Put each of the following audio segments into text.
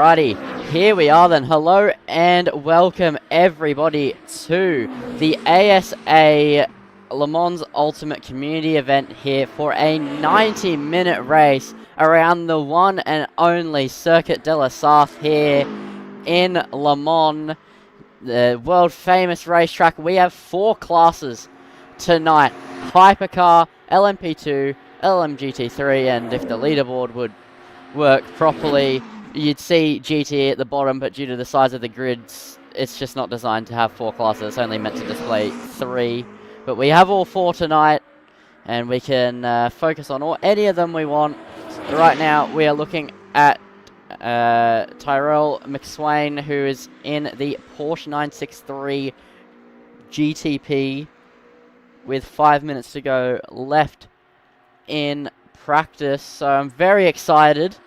Alrighty, here we are then. Hello and welcome everybody to the ASA Le Mans Ultimate Community event here for a 90-minute race around the one and only Circuit de la Sarthe here in Le Mans, the world famous racetrack. We have 4 classes tonight: Hypercar, LMP2, LMGT3, and if the leaderboard would work properly, you'd see GT at the bottom, but due to the size of the grids, it's just not designed to have 4 classes. It's only meant to display 3. But we have all 4 tonight, and we can focus on any of them we want. Right now, we are looking at Tyrell McSwain, who is in the Porsche 963 GTP with 5 minutes to go left in practice. So I'm very excited.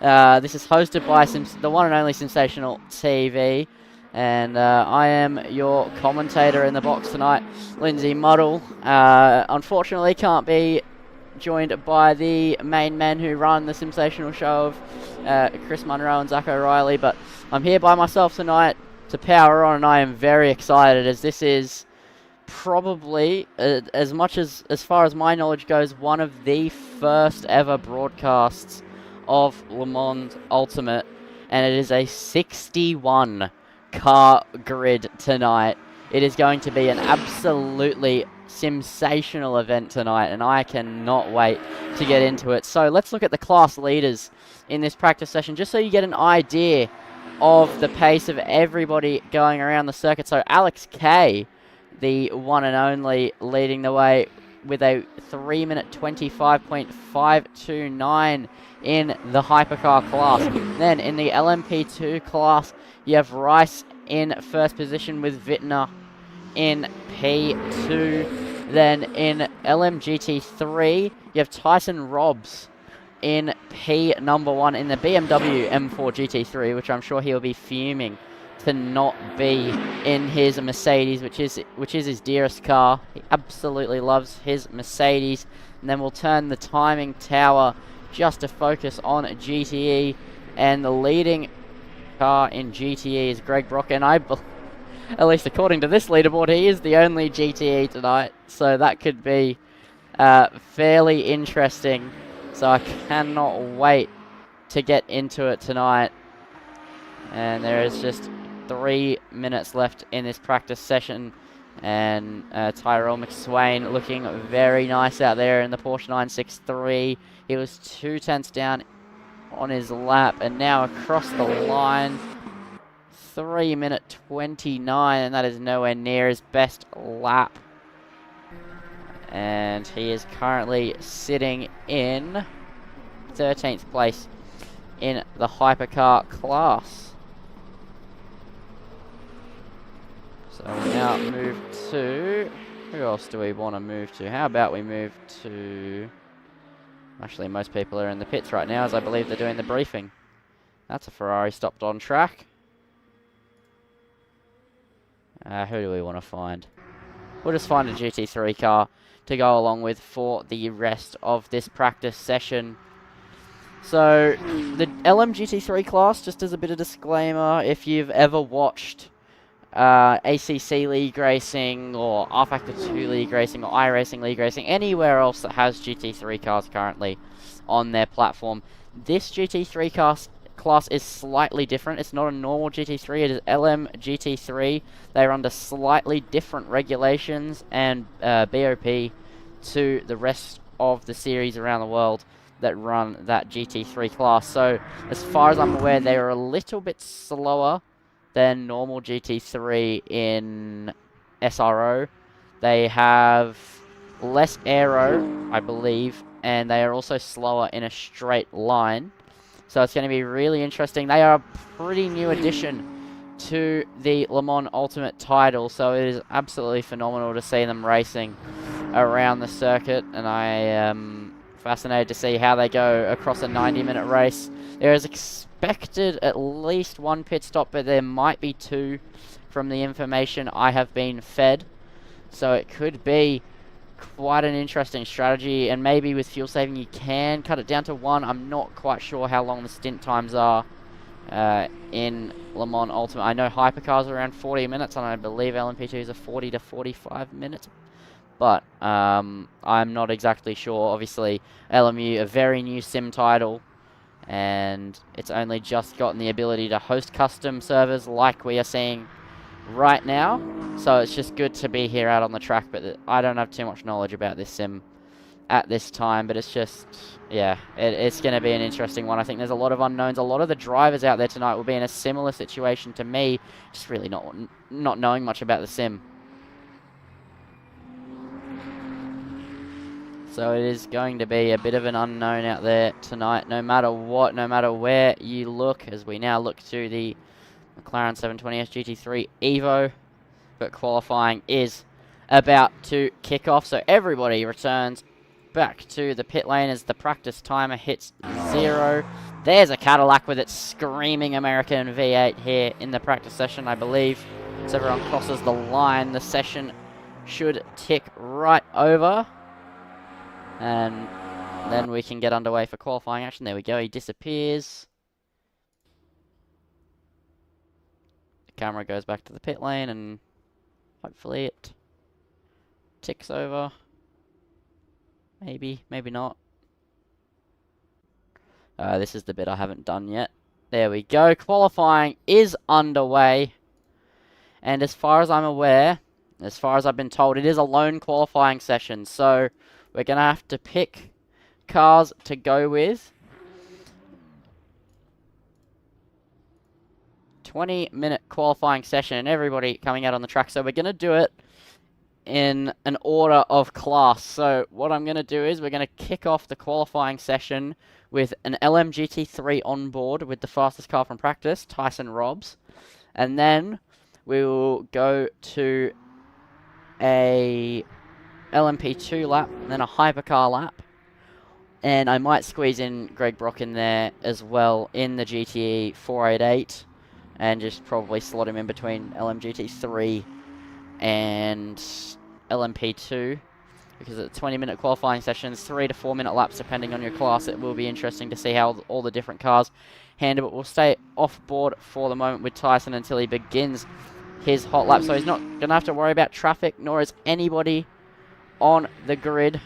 This is hosted by the one and only SimSational TV, and I am your commentator in the box tonight, Lindsay Muddle. Unfortunately, can't be joined by the main men who run the SimSational show of Chris Munro and Zach O'Reilly, but I'm here by myself tonight to power on, and I am very excited, as this is probably, as far as my knowledge goes, one of the first ever broadcasts of Le Mans Ultimate, and it is a 61 car grid tonight. It is going to be an absolutely SimSational event tonight, and I cannot wait to get into it. So let's look at the class leaders in this practice session, just so you get an idea of the pace of everybody going around the circuit. So Alex K, the one and only, leading the way with a 3-minute 25.529 in the Hypercar class. Then in the LMP2 class, you have Rice in first position with Wittner in P2. Then in LMGT3, you have Tyson Robbs in P number 1 in the BMW M4 GT3, which I'm sure he'll be fuming to not be in his Mercedes, which is his dearest car. He absolutely loves his Mercedes. And then we'll turn the timing tower just to focus on GTE, and the leading car in GTE is Greg Brock, and at least according to this leaderboard, he is the only GTE tonight, so that could be fairly interesting. So I cannot wait to get into it tonight. And there is just 3 minutes left in this practice session, and Tyrell McSwain looking very nice out there in the Porsche 963. He was 2/10 down on his lap, and now across the line, 3-minute 29, and that is nowhere near his best lap. And he is currently sitting in 13th place in the Hypercar class. So we now move to... who else do we want to move to? How about we move to... actually, most people are in the pits right now, as I believe they're doing the briefing. That's a Ferrari stopped on track. Who do we want to find? We'll just find a GT3 car to go along with for the rest of this practice session. So, the LMGT3 class, just as a bit of disclaimer, if you've ever watched ACC League Racing or R-Factor 2 League Racing or iRacing League Racing, anywhere else that has GT3 cars currently on their platform, this GT3 class is slightly different. It's not a normal GT3, it is LMGT3. They're under slightly different regulations and BOP to the rest of the series around the world that run that GT3 class. So, as far as I'm aware, they are a little bit slower than normal GT3 in SRO. They have less aero, I believe, and they are also slower in a straight line. So it's going to be really interesting. They are a pretty new addition to the Le Mans Ultimate title, so it is absolutely phenomenal to see them racing around the circuit, and I am fascinated to see how they go across a 90-minute race. There is expected at least 1 pit stop, but there might be 2 from the information I have been fed. So it could be quite an interesting strategy, and maybe with fuel saving you can cut it down to 1. I'm not quite sure how long the stint times are in Le Mans Ultimate. I know Hypercars are around 40 minutes, and I believe LMP2s are 40 to 45 minutes. But I'm not exactly sure. Obviously, LMU, a very new sim title, and it's only just gotten the ability to host custom servers like we are seeing right now. So it's just good to be here out on the track, but I don't have too much knowledge about this sim at this time, but it's just, yeah, it's going to be an interesting one. I think there's a lot of unknowns. A lot of the drivers out there tonight will be in a similar situation to me, just really not knowing much about the sim. So it is going to be a bit of an unknown out there tonight, no matter what, no matter where you look, as we now look to the McLaren 720S GT3 Evo. But qualifying is about to kick off, so everybody returns back to the pit lane as the practice timer hits 0. There's a Cadillac with its screaming American V8 here in the practice session, I believe. So everyone crosses the line. The session should tick right over. And then we can get underway for qualifying action. There we go, he disappears. The camera goes back to the pit lane and hopefully it ticks over. Maybe, maybe not. This is the bit I haven't done yet. There we go. Qualifying is underway. And as far as I'm aware, as far as I've been told, it is a lone qualifying session. So we're going to have to pick cars to go with. 20-minute qualifying session and everybody coming out on the track. So we're going to do it in an order of class. So what I'm going to do is we're going to kick off the qualifying session with an LMGT3 on board with the fastest car from practice, Tyson Robbs. And then we will go to a LMP2 lap, and then a hypercar lap. And I might squeeze in Greg Brock in there as well in the GTE 488 and just probably slot him in between LMGT3 and LMP2 because at 20-minute qualifying sessions, 3 to 4 minute laps depending on your class. It will be interesting to see how all the different cars handle it. We'll stay off board for the moment with Tyson until he begins his hot lap, so he's not going to have to worry about traffic, nor is anybody on the grid.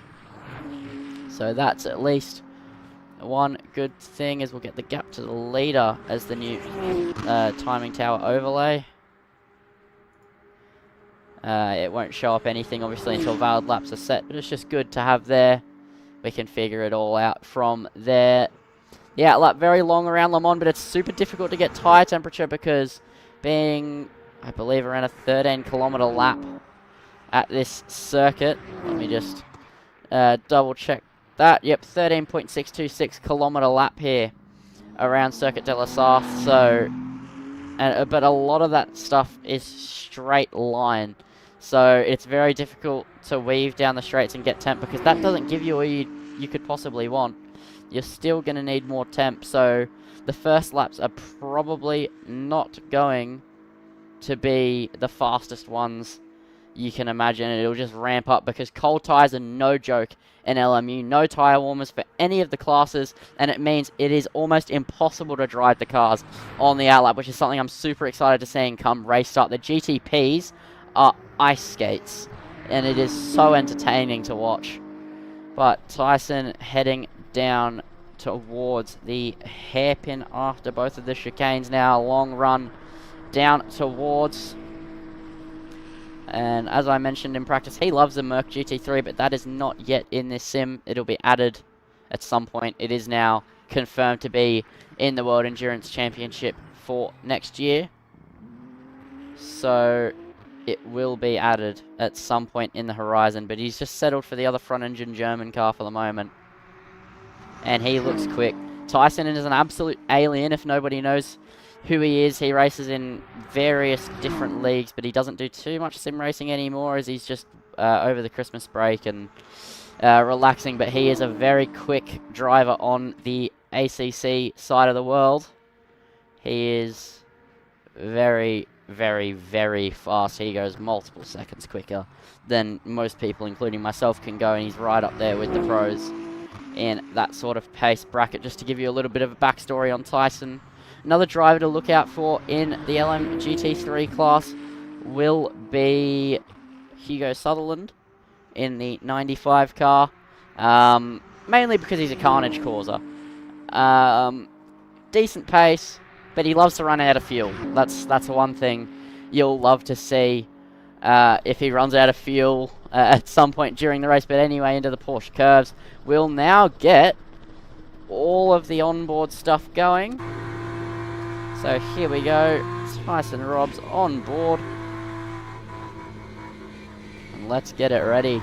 So that's at least one good thing, as we'll get the gap to the leader as the new timing tower overlay. It won't show up anything obviously until valid laps are set, but it's just good to have there. We can figure it all out from there. Yeah, lap very long around Le Mans, but it's super difficult to get tyre temperature because being, I believe, around a 13-kilometer lap at this circuit. Let me just double check that. Yep, 13.626 kilometer lap here around Circuit de la Sarthe. So, but a lot of that stuff is straight line. So it's very difficult to weave down the straights and get temp because that doesn't give you all you could possibly want. You're still going to need more temp. So the first laps are probably not going to be the fastest ones you can imagine. It'll just ramp up because cold tyres are no joke in LMU. No tyre warmers for any of the classes, and it means it is almost impossible to drive the cars on the outlap, which is something I'm super excited to see come race start. The GTPs are ice skates, and it is so entertaining to watch. But Tyson heading down towards the hairpin after both of the chicanes now. A long run down towards, and as I mentioned in practice, he loves the Merc GT3, but that is not yet in this sim. It'll be added at some point. It is now confirmed to be in the World Endurance Championship for next year. So it will be added at some point in the horizon, but he's just settled for the other front-engine German car for the moment. And he looks quick. Tyson is an absolute alien if nobody knows who he is. He races in various different leagues, but he doesn't do too much sim racing anymore as he's just over the Christmas break and relaxing. But he is a very quick driver on the ACC side of the world. He is very, very, very fast. He goes multiple seconds quicker than most people, including myself, can go, and he's right up there with the pros in that sort of pace bracket. Just to give you a little bit of a backstory on Tyson, Another driver to look out for in the LMGT3 class will be Hugo Sutherland in the 95 car, mainly because he's a carnage causer. Decent pace, but he loves to run out of fuel. That's one thing you'll love to see if he runs out of fuel at some point during the race. But anyway, into the Porsche curves. We'll now get all of the onboard stuff going. So here we go, Tyson Robbs on board. And let's get it ready.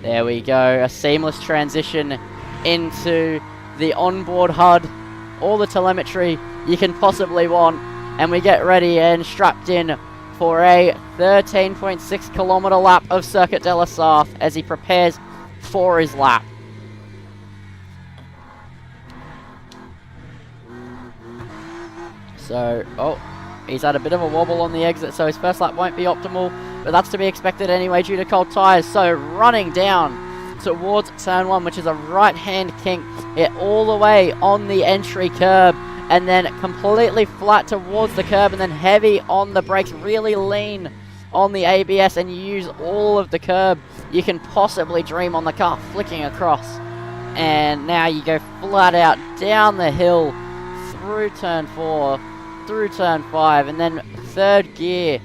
There we go, a seamless transition into the onboard HUD, all the telemetry you can possibly want, and we get ready and strapped in for a 13.6 kilometer lap of Circuit de la Sarthe as he prepares for his lap. So, he's had a bit of a wobble on the exit, so his first lap won't be optimal, but that's to be expected anyway due to cold tyres. So, running down towards turn 1, which is a right-hand kink, hit all the way on the entry curb, and then completely flat towards the curb, and then heavy on the brakes, really lean on the ABS, and you use all of the curb you can possibly dream on the car, flicking across. And now you go flat out down the hill, through turn 4, through turn 5, and then third gear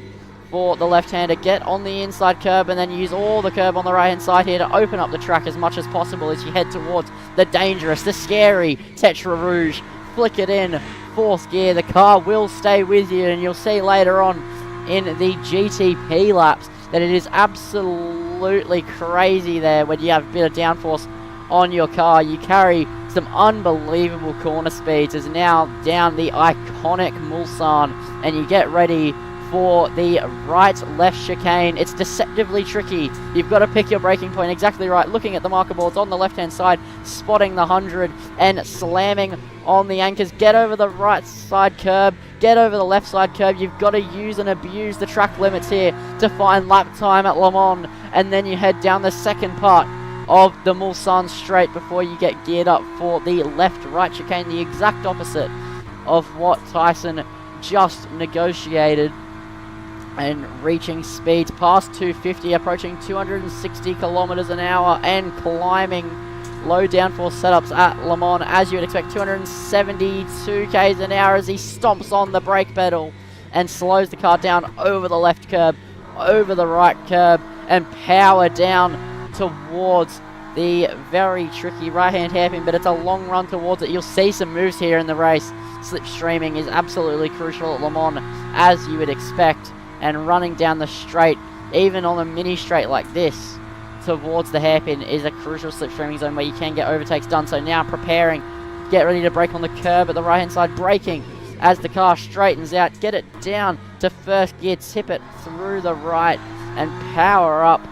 for the left-hander. Get on the inside curb and then use all the curb on the right-hand side here to open up the track as much as possible as you head towards the dangerous, the scary Tetra Rouge. Flick it in, fourth gear. The car will stay with you, and you'll see later on in the GTP laps that it is absolutely crazy there when you have a bit of downforce on your car. You carry some unbelievable corner speeds as now down the iconic Mulsanne, and you get ready for the right-left chicane. It's deceptively tricky. You've got to pick your braking point exactly right, looking at the marker boards on the left-hand side, spotting the 100 and slamming on the anchors. Get over the right side curb, get over the left side curb. You've got to use and abuse the track limits here to find lap time at Le Mans, and then you head down the second part of the Mulsanne straight before you get geared up for the left-right chicane, the exact opposite of what Tyson just negotiated, and reaching speeds past 250, approaching 260 kilometers an hour, and climbing low downforce setups at Le Mans, as you would expect, 272 k's an hour as he stomps on the brake pedal and slows the car down over the left curb, over the right curb, and power down towards the very tricky right-hand hairpin, but it's a long run towards it. You'll see some moves here in the race. Slipstreaming is absolutely crucial at Le Mans, as you would expect, and running down the straight, even on a mini straight like this, towards the hairpin is a crucial slipstreaming zone where you can get overtakes done. So now preparing, get ready to brake on the curb at the right-hand side, braking as the car straightens out, get it down to first gear, tip it through the right, and power up,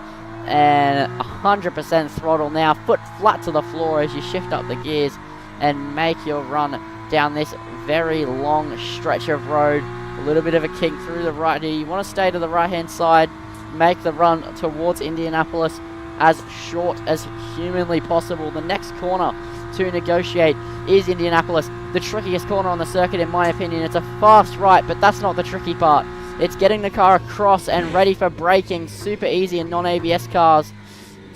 and 100% throttle now, foot flat to the floor as you shift up the gears and make your run down this very long stretch of road. A little bit of a kink through the right here. You want to stay to the right-hand side, make the run towards Indianapolis as short as humanly possible. The next corner to negotiate is Indianapolis, the trickiest corner on the circuit in my opinion. It's a fast right, but that's not the tricky part. It's getting the car across and ready for braking. Super easy in non-ABS cars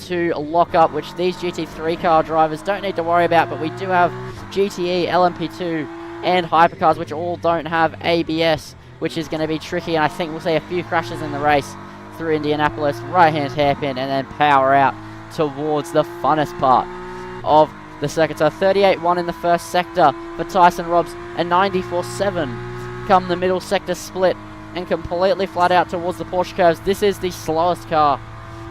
to lock up, which these GT3 car drivers don't need to worry about, but we do have GTE, LMP2 and hypercars which all don't have ABS, which is going to be tricky, and I think we'll see a few crashes in the race through Indianapolis. Right-hand hairpin and then power out towards the funnest part of the circuit. So 38.1 in the first sector for Tyson Robbs, and 94.7 come the middle sector split, and completely flat out towards the Porsche curves. This is the slowest car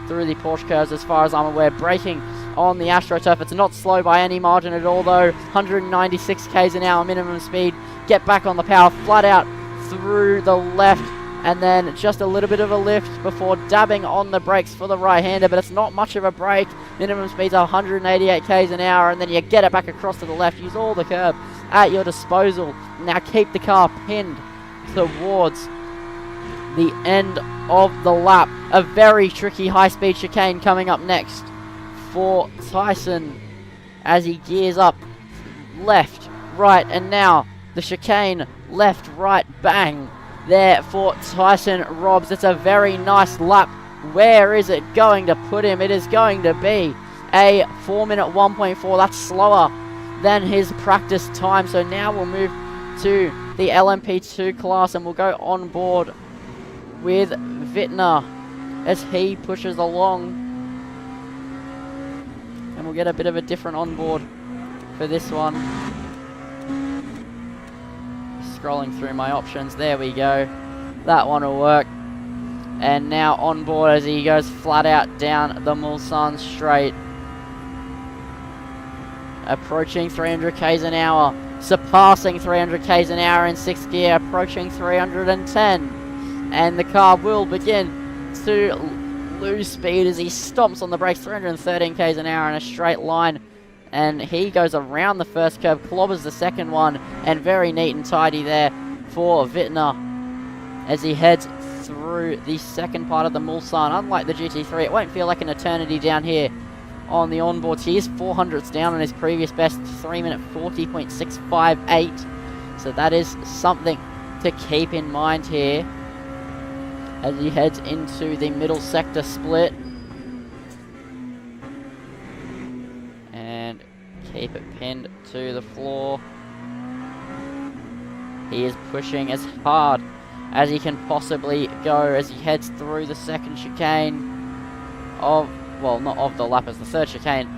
through the Porsche curves as far as I'm aware. Braking on the AstroTurf, it's not slow by any margin at all though. 196 k's an hour minimum speed. Get back on the power, flat out through the left, and then just a little bit of a lift before dabbing on the brakes for the right-hander, but it's not much of a brake. Minimum speeds are 188 k's an hour, and then you get it back across to the left. Use all the curb at your disposal. Now keep the car pinned towards the end of the lap. A very tricky high-speed chicane coming up next for Tyson as he gears up left right, and now the chicane, left, right, bang, there for Tyson Robbs. It's a very nice lap. Where is it going to put him? It is going to be a 4-minute 1.4. That's slower than his practice time. So now we'll move to the LMP2 class, and we'll go on board with Wittner as he pushes along. And we'll get a bit of a different onboard for this one. Scrolling through my options, there we go. That one will work. And now on board as he goes flat out down the Mulsanne straight. Approaching 300 k's an hour, surpassing 300 k's an hour in 6th gear, approaching 310. And the car will begin to lose speed as he stomps on the brakes, 313 k's an hour in a straight line. And he goes around the first curb, clobbers the second one, and very neat and tidy there for Wittner as he heads through the second part of the Mulsanne. Unlike the GT3, it won't feel like an eternity down here on the onboards. He is 400ths down on his previous best, 3-minute 40.658. So that is something to keep in mind here as he heads into the middle sector split. And keep it pinned to the floor. He is pushing as hard as he can possibly go as he heads through the second chicane of, well, not of the lap, as the third chicane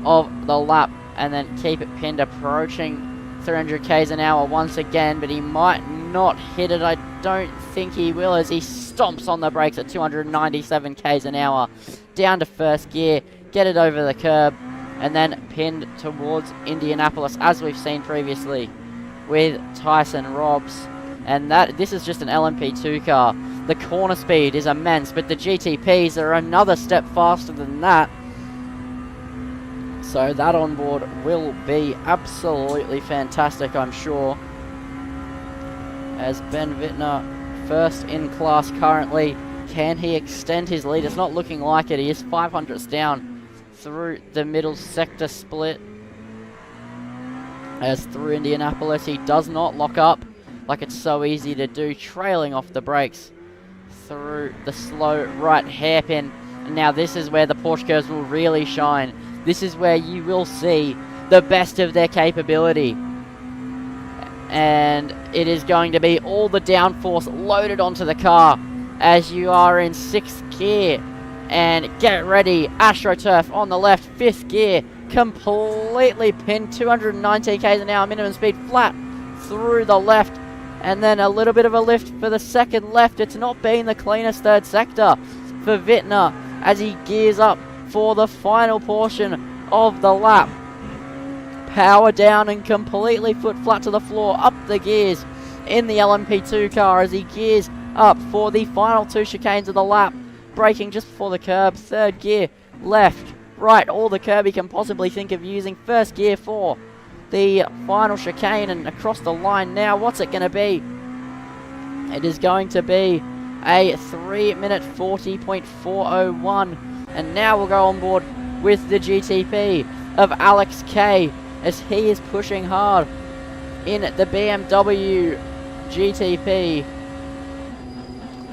of the lap, and then keep it pinned, approaching 300 k's an hour once again, but he might not hit it. I don't think he will as he stomps on the brakes at 297 k's an hour down to first gear, get it over the curb, and then pinned towards Indianapolis, as we've seen previously with Tyson Robbs. And this is just an LMP2 car. The corner speed is immense, but the GTPs are another step faster than that. So that onboard will be absolutely fantastic, I'm sure. As Ben Wittner, first in class currently. Can he extend his lead? It's not looking like it. He is 500ths down through the middle sector split. As through Indianapolis, he does not lock up like it's so easy to do, trailing off the brakes through the slow right hairpin. And now this is where the Porsche curves will really shine. This is where you will see the best of their capability. And it is going to be all the downforce loaded onto the car as you are in 6th gear. And get ready, AstroTurf on the left, 5th gear, completely pinned, 290 k's an hour minimum speed, flat through the left. And then a little bit of a lift for the second left. It's not been the cleanest third sector for Wittner as he gears up for the final portion of the lap. Power down and completely foot flat to the floor, up the gears in the LMP2 car as he gears up for the final 2 chicanes of the lap. Braking just before the curb, 3rd gear, left, right, all the curb he can possibly think of using. 1st gear for the final chicane and across the line now. What's it going to be? It is going to be a 3-minute 40.401. And now we'll go on board with the GTP of Alex K as he is pushing hard in the BMW GTP.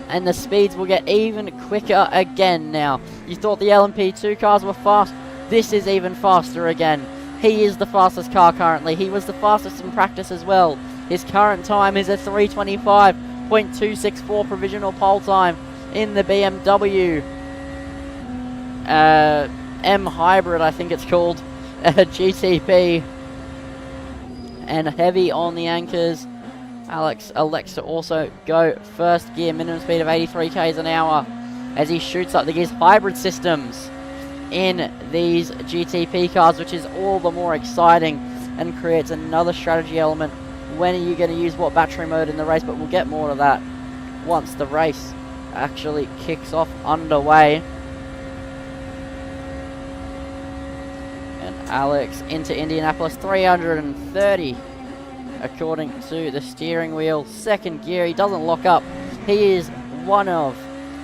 And the speeds will get even quicker again now. You thought the LMP2 cars were fast. This is even faster again. He is the fastest car currently. He was the fastest in practice as well. His current time is a 3:25.264 provisional pole time in the BMW M Hybrid, I think it's called, GTP. And heavy on the anchors. Alex elects to also go 1st gear, minimum speed of 83 k's an hour as he shoots up the gears. Hybrid systems in these GTP cars, which is all the more exciting and creates another strategy element. When are you going to use what battery mode in the race? But we'll get more to that once the race actually kicks off underway. And Alex into Indianapolis, 330 according to the steering wheel. 2nd gear, he doesn't lock up. He is one of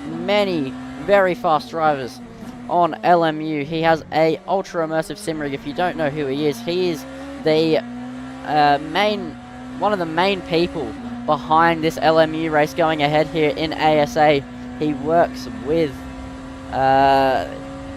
many very fast drivers on LMU. He has a ultra immersive sim rig. If you don't know who he is the one of the main people behind this LMU race going ahead here in ASA. He works with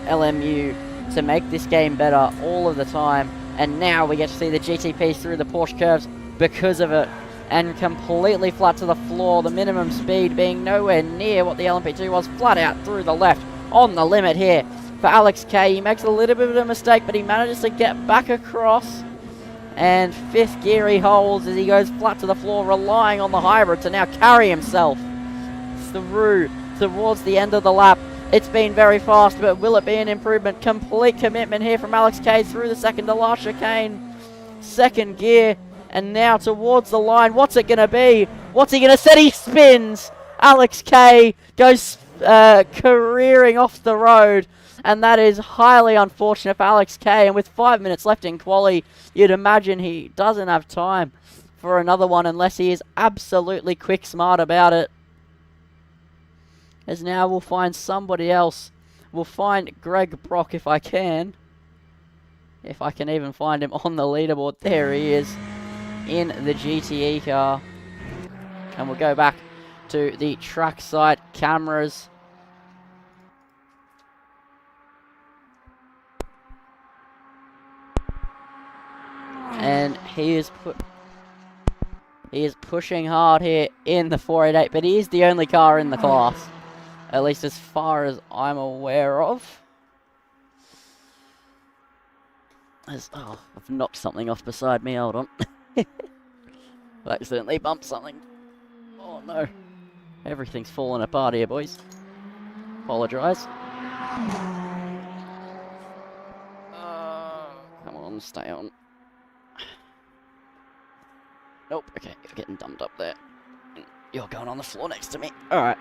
LMU to make this game better all of the time, and now we get to see the GTPs through the Porsche curves because of it, and completely flat to the floor, the minimum speed being nowhere near what the LMP2 was, flat out through the left, on the limit here for Alex K. He makes a little bit of a mistake, but he manages to get back across, and fifth gear he holds as he goes flat to the floor, relying on the hybrid to now carry himself through towards the end of the lap. It's been very fast, but will it be an improvement? Complete commitment here from Alex K through the second to last chicane. Second gear, and now towards the line. What's it going to be? What's he going to set? He spins! Alex K goes careering off the road, and that is highly unfortunate for Alex K. And with 5 minutes left in quali, you'd imagine he doesn't have time for another one unless he is absolutely quick smart about it. As now we'll find somebody else. We'll find Greg Brock if I can. If I can even find him on the leaderboard. There he is in the GTE car. And we'll go back to the trackside cameras. And he is pushing hard here in the 488, but he is the only car in the class. At least as far as I'm aware of. Oh, I've knocked something off beside me, hold on. I accidentally bumped something. Oh no. Everything's falling apart here, boys. Apologise. Come on, stay on. Nope, okay, you're getting dumped up there. You're going on the floor next to me. Alright.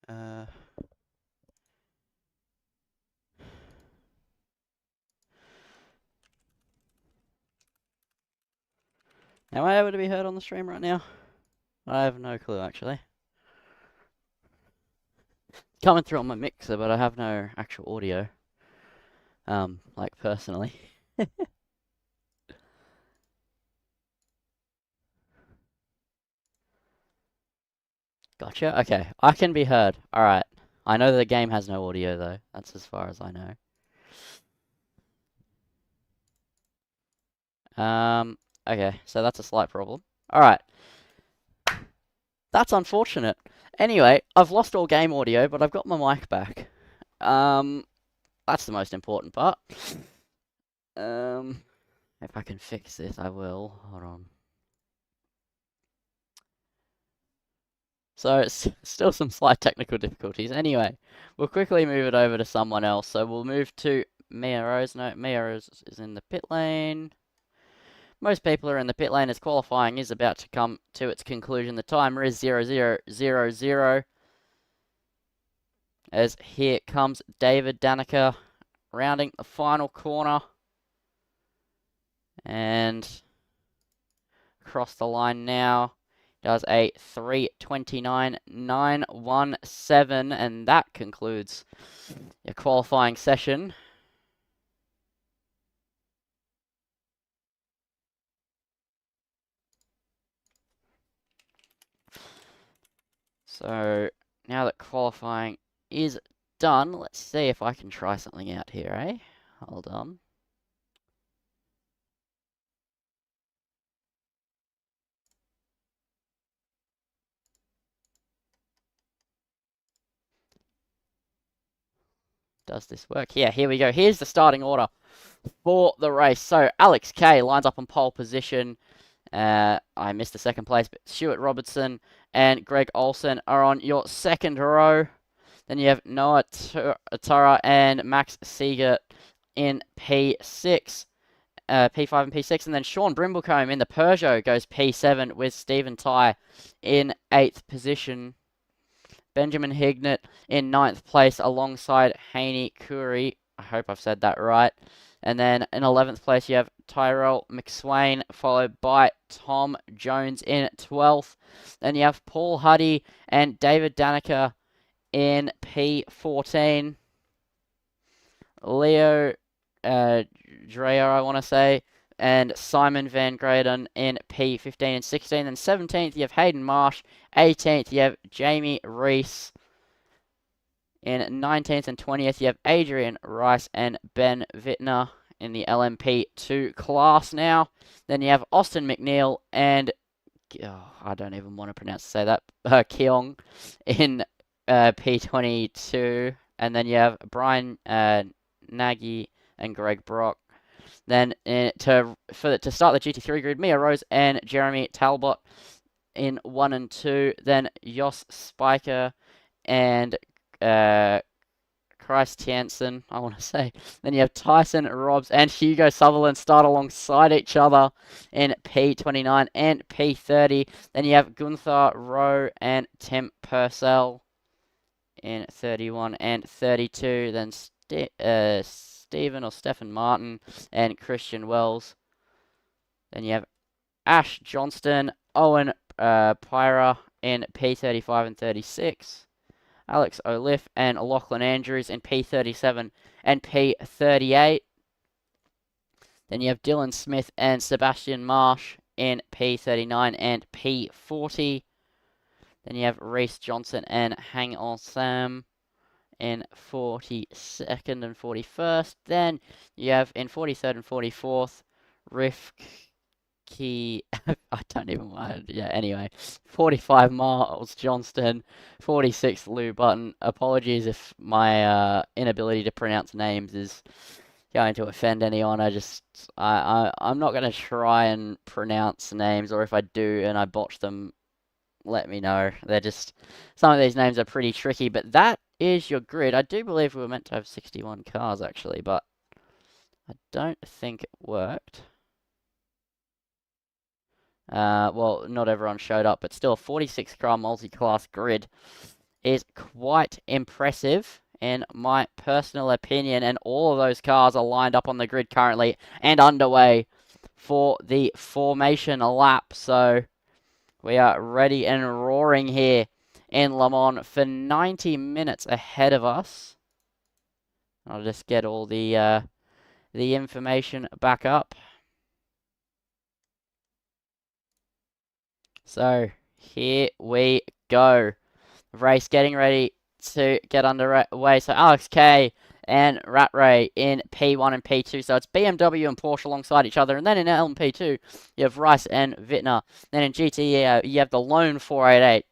Am I able to be heard on the stream right now? I have no clue, actually. Coming through on my mixer, but I have no actual audio. Like, personally. Gotcha. Okay, I can be heard. Alright. I know the game has no audio, though. That's as far as I know. Okay, so that's a slight problem. Alright. That's unfortunate. Anyway, I've lost all game audio, but I've got my mic back. That's the most important part. If I can fix this, I will. Hold on. So it's still some slight technical difficulties. Anyway, we'll quickly move it over to someone else. So we'll move to Mia Rose. No, Mia Rose is in the pit lane. Most people are in the pit lane as qualifying is about to come to its conclusion. The timer is 00:00. As here comes David Danica rounding the final corner. And across the line now. Does a 3:29.917, and that concludes your qualifying session. So now that qualifying is done, let's see if I can try something out here, eh? Hold on. Does this work? Yeah, here we go. Here's the starting order for the race. So Alex Kay lines up on pole position. I missed the second place, but Stuart Robertson and Greg Olsen are on your second row. Then you have Noah Tara and Max Siegert in P6, P5 and P6. And then Sean Brimblecombe in the Peugeot goes P7 with Stephen Ty in 8th position. Benjamin Hignett in 9th place alongside Haney Curry. I hope I've said that right. And then in 11th place, you have Tyrell McSwain, followed by Tom Jones in 12th. Then you have Paul Huddy and David Danica in P14. Leo Dreyer, I want to say, and Simon Van Graden in P15 and 16. Then 17th, you have Hayden Marsh. 18th, you have Jamie Reese. In 19th and 20th, you have Adrian Rice and Ben Vittner in the LMP2 class now. Then you have Austin McNeil and, I don't even want to say that, Keong in P22. And then you have Brian Nagy and Greg Brock. Then to start the GT3 grid, Mia Rose and Jeremy Talbot in 1 and 2. Then Jos Spiker and Christ Jansen, I want to say. Then you have Tyson Robbs and Hugo Sutherland start alongside each other in P29 and P30. Then you have Gunther Rowe and Tim Purcell in 31 and 32. Then Stephen Martin and Christian Wells. Then you have Ash Johnston, Owen Pyra in P35 and 36. Alex O'Liff and Lachlan Andrews in P37 and P38. Then you have Dylan Smith and Sebastian Marsh in P39 and P40. Then you have Reese Johnson and Hang On Sam in 42nd and 41st. Then you have in 43rd and 44th, Rifki, I don't even want to, yeah, anyway. 45 Miles Johnston, 46th Lou Button. Apologies if my inability to pronounce names is going to offend anyone. I'm not going to try and pronounce names, or if I do and I botch them, let me know. Some of these names are pretty tricky, but that is your grid. I do believe we were meant to have 61 cars, actually, but I don't think it worked. Well, not everyone showed up, but still a 46 car multi-class grid is quite impressive in my personal opinion, and all of those cars are lined up on the grid currently and underway for the formation lap. So we are ready and roaring here in Le Mans for 90 minutes ahead of us. I'll just get all the information back up. So here we go. Race getting ready to get underway. So Alex K and Rattray in P1 and P2. So it's BMW and Porsche alongside each other. And then in LMP2, you have Rice and Wittner. Then in GT, you have the lone 488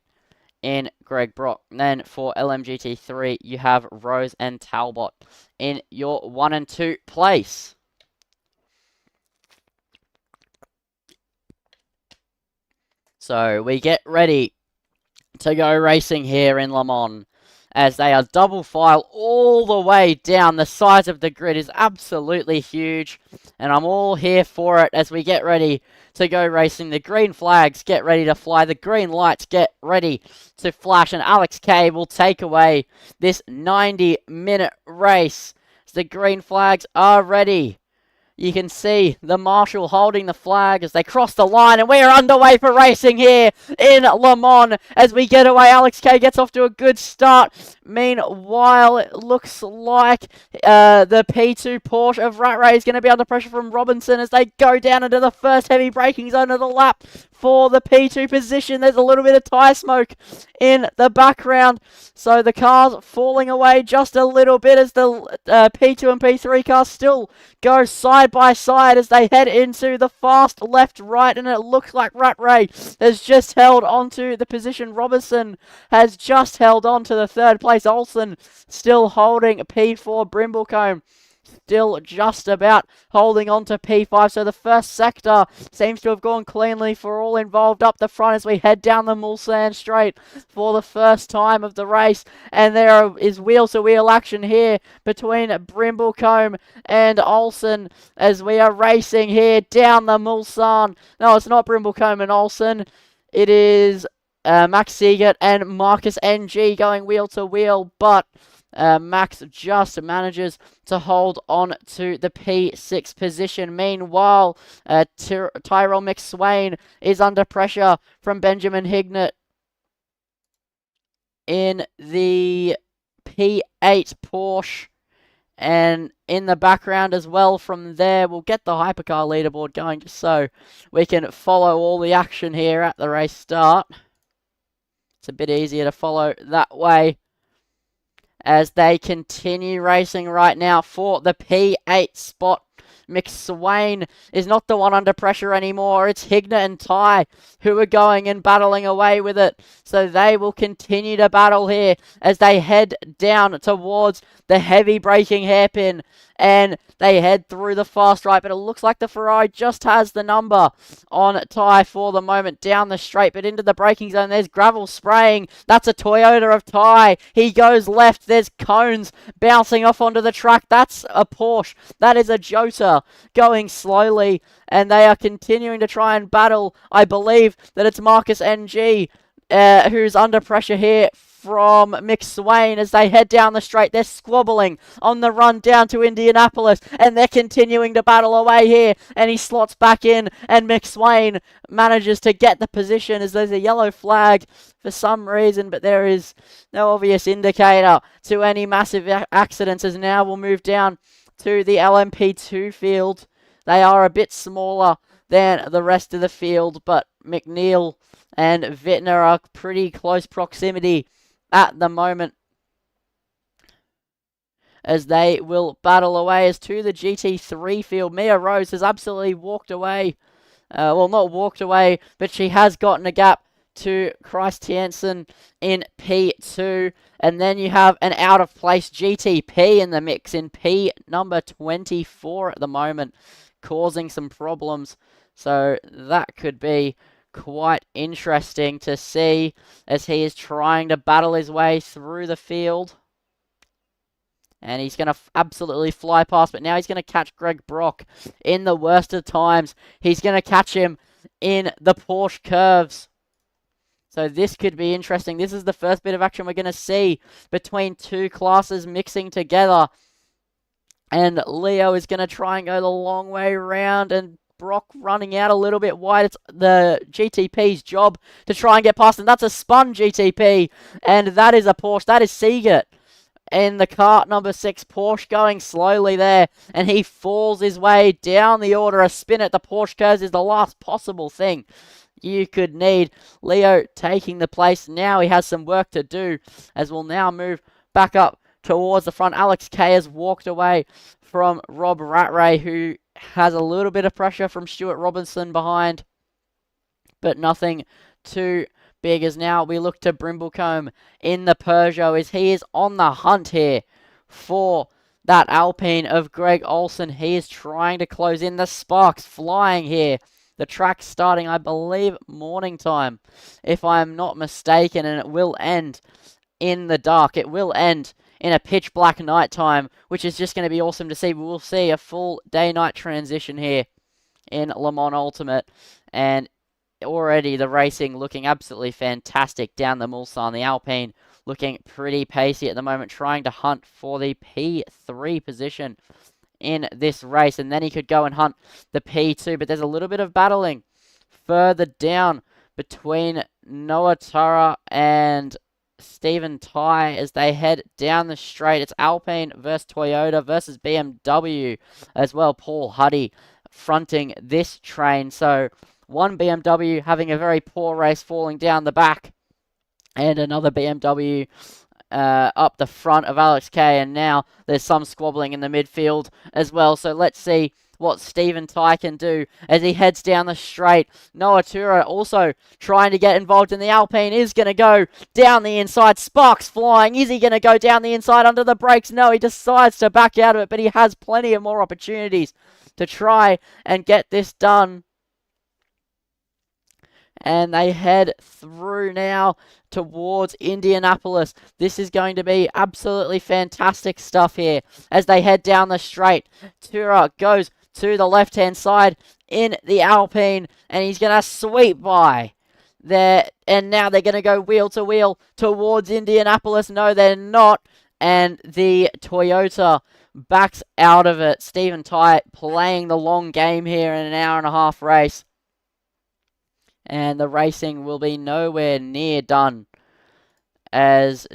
in Greg Brock. And then for LMGT3, you have Rose and Talbot in your 1 and 2 place. So we get ready to go racing here in Le Mans, as they are double file all the way down. The size of the grid is absolutely huge, and I'm all here for it as we get ready to go racing. The green flags get ready to fly, the green lights get ready to flash, and Alex K will take away this 90-minute race. The green flags are ready. You can see the marshal holding the flag as they cross the line, and we are underway for racing here in Le Mans as we get away. Alex K gets off to a good start. Meanwhile, it looks like the P2 Porsche of Rattray is going to be under pressure from Robinson as they go down into the first heavy braking zone of the lap for the P2 position. There's a little bit of tyre smoke in the background, so the car's falling away just a little bit as the P2 and P3 cars still go side by side as they head into the fast left-right, and it looks like Rattray has just held onto the position. Robinson has just held on to the third place. Olsen still holding P4. Brimblecombe still just about holding on to P5. So the first sector seems to have gone cleanly for all involved up the front as we head down the Mulsanne Straight for the first time of the race. And there is wheel-to-wheel action here between Brimblecombe and Olsen as we are racing here down the Mulsanne. No, it's not Brimblecombe and Olsen. It is Max Siegert and Marcus NG going wheel-to-wheel, but Max just manages to hold on to the P6 position. Meanwhile, Tyrell McSwain is under pressure from Benjamin Hignett in the P8 Porsche. And in the background as well from there, we'll get the hypercar leaderboard going just so we can follow all the action here at the race start. It's a bit easier to follow that way as they continue racing right now for the P8 spot. McSwain is not the one under pressure anymore. It's Hignett and Ty who are going and battling away with it. So they will continue to battle here as they head down towards the heavy braking hairpin. And they head through the fast right, but it looks like the Ferrari just has the number on Ty for the moment down the straight, but into the braking zone. There's gravel spraying. That's a Toyota of Ty. He goes left. There's cones bouncing off onto the track. That's a Porsche. That is a Jota going slowly, and they are continuing to try and battle. I believe that it's Marcus NG who's under pressure here from McSwain as they head down the straight. They're squabbling on the run down to Indianapolis, and they're continuing to battle away here, and he slots back in, and McSwain manages to get the position as there's a yellow flag for some reason, but there is no obvious indicator to any massive accidents. As now we'll move down to the LMP2 field. They are a bit smaller than the rest of the field, but McNeil and Wittner are pretty close proximity at the moment as they will battle away. As to the GT3 field, Mia Rose has absolutely walked away. Well, not walked away, but she has gotten a gap to Christ Jansen in P2. And then you have an out-of-place GTP in the mix in P number 24 at the moment, causing some problems. So that could be quite interesting to see as he is trying to battle his way through the field. And he's going to absolutely fly past, but now he's going to catch Greg Brock in the worst of times. He's going to catch him in the Porsche curves So this could be interesting. This is the first bit of action we're going to see between two classes mixing together. And Leo is going to try and go the long way around, and Brock running out a little bit wide. It's the GTP's job to try and get past him. That's a spun GTP, and that is a Porsche. That is Seagate in the kart number 6. Porsche going slowly there, and he falls his way down the order. A spin at the Porsche curves is the last possible thing you could need. Leo taking the place. Now he has some work to do, as we'll now move back up towards the front. Alex K has walked away from Rob Rattray, who has a little bit of pressure from Stuart Robinson behind, but nothing too big, as now we look to Brimblecombe in the Peugeot, as he is on the hunt here for that Alpine of Greg Olsen. He is trying to close in. The sparks flying here. The track's starting, I believe, morning time, if I'm not mistaken, and it will end in the dark. It will end in a pitch black night time, which is just going to be awesome to see. We will see a full day-night transition here in Le Mans Ultimate, and already the racing looking absolutely fantastic down the Mulsanne. The Alpine looking pretty pacey at the moment, trying to hunt for the P3 position in this race, and then he could go and hunt the P2, but there's a little bit of battling further down between Noah Turra and Stephen Tai as they head down the straight. It's Alpine versus Toyota versus BMW as well. Paul Huddy fronting this train. So one BMW having a very poor race, falling down the back, and another BMW up the front of Alex K, and now there's some squabbling in the midfield as well. So let's see what Stephen Tai can do as he heads down the straight. Noah Turra also trying to get involved in the Alpine, is going to go down the inside. Sparks flying. Is he going to go down the inside under the brakes? No, he decides to back out of it, but he has plenty of more opportunities to try and get this done. And they head through now towards Indianapolis. This is going to be absolutely fantastic stuff here as they head down the straight. Turra goes to the left-hand side in the Alpine, and he's going to sweep by there. And now they're going to go wheel to wheel towards Indianapolis. No, they're not. And the Toyota backs out of it. Stephen Tai playing the long game here in an hour-and-a-half race. And the racing will be nowhere near done as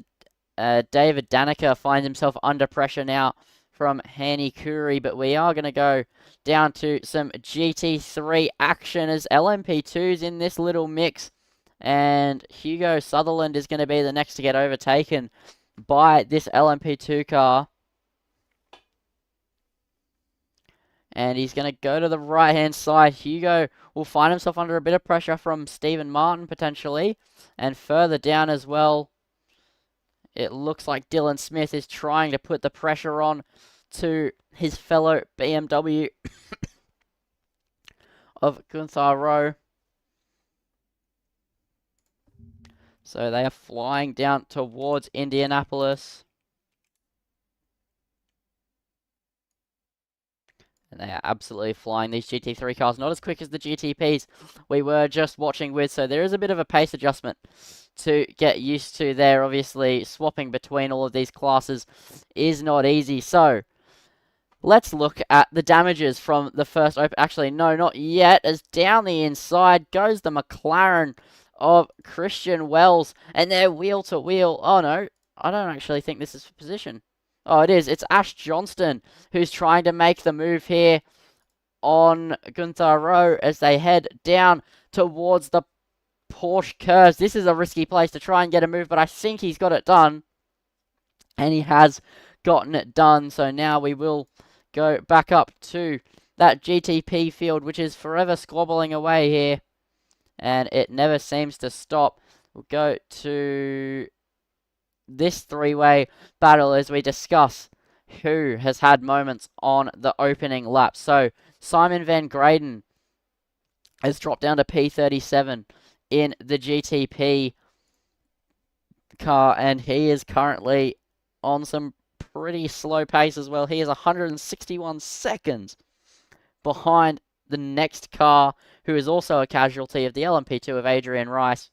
David Danica finds himself under pressure now from Hanny Curry. But we are going to go down to some GT3 action as LMP2's in this little mix. And Hugo Sutherland is going to be the next to get overtaken by this LMP2 car. And he's going to go to the right-hand side. Hugo will find himself under a bit of pressure from Stephen Martin, potentially. And further down as well, it looks like Dylan Smith is trying to put the pressure on to his fellow BMW of Gunther Rowe. So they are flying down towards Indianapolis. And they are absolutely flying, these GT3 cars. Not as quick as the GTPs we were just watching with. So there is a bit of a pace adjustment to get used to there. Obviously, swapping between all of these classes is not easy. So let's look at the damages from the first open. Actually, no, not yet. As down the inside goes the McLaren of Christian Wells. And they're wheel to wheel. Oh, no. I don't actually think this is for position. Oh, it is. It's Ash Johnston who's trying to make the move here on Gunther Rowe as they head down towards the Porsche curves. This is a risky place to try and get a move, but I think he's got it done. And he has gotten it done. So now we will go back up to that GTP field, which is forever squabbling away here. And it never seems to stop. We'll go to this three-way battle as we discuss who has had moments on the opening lap. So Simon Van Graden has dropped down to P37 in the GTP car, and he is currently on some pretty slow pace as well. He is 161 seconds behind the next car, who is also a casualty of the LMP2 of Adrian Rice.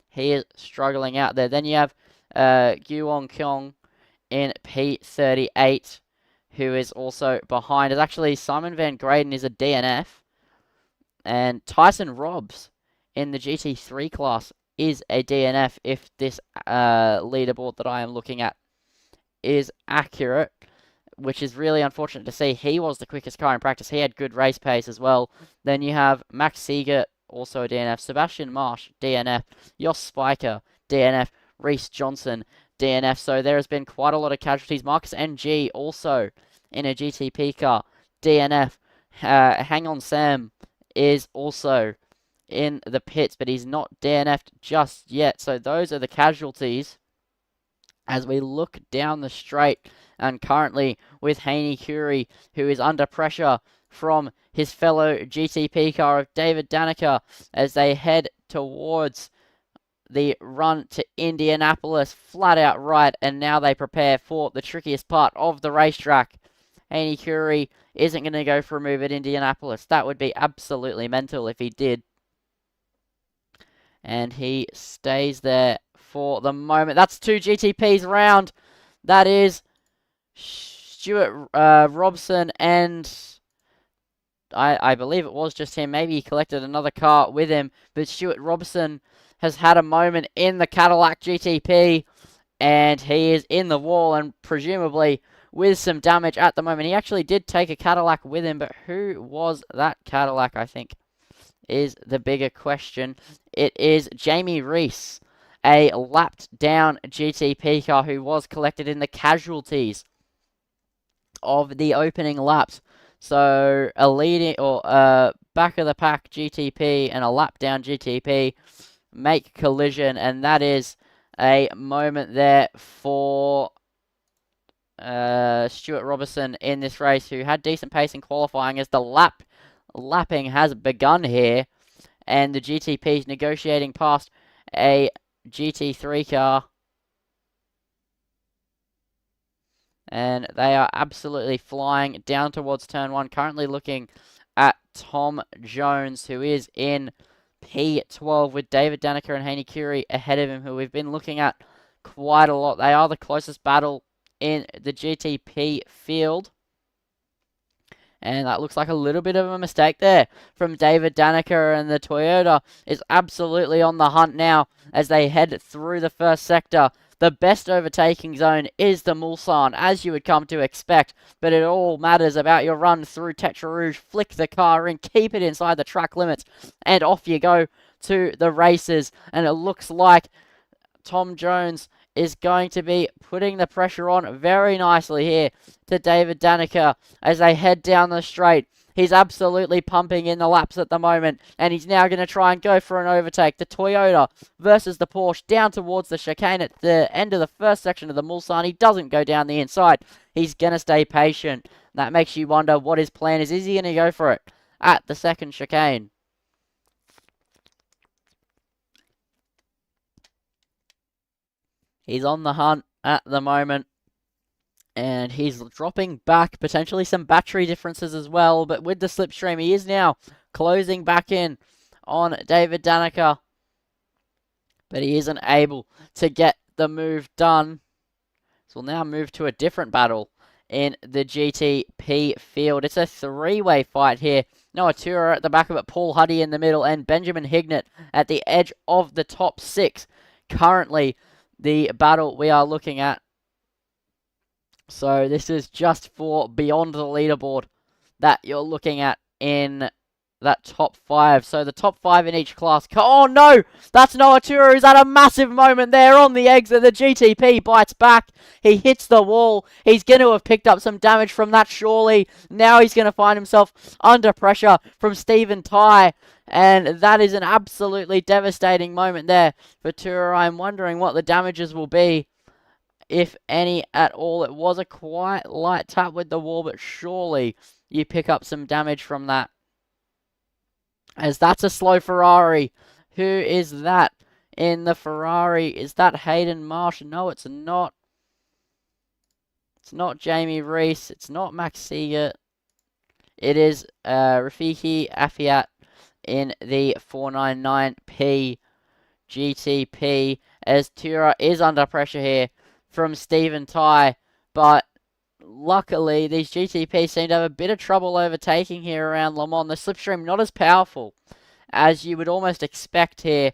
He is struggling out there. Then you have Guwon Kyung in P38, who is also behind. It's actually Simon Van Graden is a DNF, and Tyson Robbs in the GT3 class is a DNF if this leaderboard that I am looking at is accurate, which is really unfortunate to see. He was the quickest car in practice. He had good race pace as well. Then you have Max Siegert, also a DNF. Sebastian Marsh, DNF. Jos Spiker, DNF. Reese Johnson, DNF. So there has been quite a lot of casualties. Marcus NG, also in a GTP car, DNF. Hang On Sam is also in the pits, but he's not DNF'd just yet. So those are the casualties as we look down the straight, and currently with Haney Curie, who is under pressure from his fellow GTP car of David Danica as they head towards the run to Indianapolis, flat out right, and now they prepare for the trickiest part of the racetrack. Haney Curie isn't going to go for a move at Indianapolis. That would be absolutely mental if he did. And he stays there for the moment. That's 2 GTPs round. That is Stuart Robson, and I believe it was just him. Maybe he collected another car with him, but Stuart Robson has had a moment in the Cadillac GTP, and he is in the wall and presumably with some damage at the moment. He actually did take a Cadillac with him, but who was that Cadillac, I think, is the bigger question. It is Jamie Reese, a lapped down GTP car who was collected in the casualties of the opening laps. So a leading or back of the pack GTP and a lap down GTP make collision, and that is a moment there for Stuart Robertson in this race, who had decent pace in qualifying as the lapping has begun here, and the GTP is negotiating past a GT3 car, and they are absolutely flying down towards turn 1. Currently looking at Tom Jones, who is in P12 with David Danica and Haney Curie ahead of him, who we've been looking at quite a lot. They are the closest battle in the GTP field. And that looks like a little bit of a mistake there from David Danica, and the Toyota is absolutely on the hunt now as they head through the first sector. The best overtaking zone is the Mulsanne, as you would come to expect, but it all matters about your run through Tetra Rouge. Flick the car in, keep it inside the track limits, and off you go to the races. And it looks like Tom Jones is going to be putting the pressure on very nicely here to David Danica as they head down the straight. He's absolutely pumping in the laps at the moment, and he's now going to try and go for an overtake. The Toyota versus the Porsche down towards the chicane at the end of the first section of the Mulsanne. He doesn't go down the inside. He's going to stay patient. That makes you wonder what his plan is. Is he going to go for it at the second chicane? He's on the hunt at the moment, and he's dropping back, potentially some battery differences as well, but with the slipstream, he is now closing back in on David Danica, but he isn't able to get the move done. So we'll now move to a different battle in the GTP field. It's a three-way fight here. Noah Tura at the back of it, Paul Huddy in the middle, and Benjamin Hignett at the edge of the top 6. Currently, the battle we are looking at. So this is just for beyond the leaderboard that you're looking at in that top 5. So the top 5 in each class. Oh no! That's Noah Tura who's had a massive moment there on the exit. The GTP bites back. He hits the wall. He's going to have picked up some damage from that surely. Now he's going to find himself under pressure from Stephen Ty. And that is an absolutely devastating moment there for Tura. I'm wondering what the damages will be, if any at all. It was a quite light tap with the wall, but surely you pick up some damage from that, as that's a slow Ferrari. Who is that in the Ferrari? Is that Hayden Marsh? No, it's not. It's not Jamie Reese. It's not Max Siegert. It is Rafiki Afiat in the 499P GTP, as Tura is under pressure here from Stephen Tai, but luckily these GTP seem to have a bit of trouble overtaking here around Le Mans. The slipstream not as powerful as you would almost expect here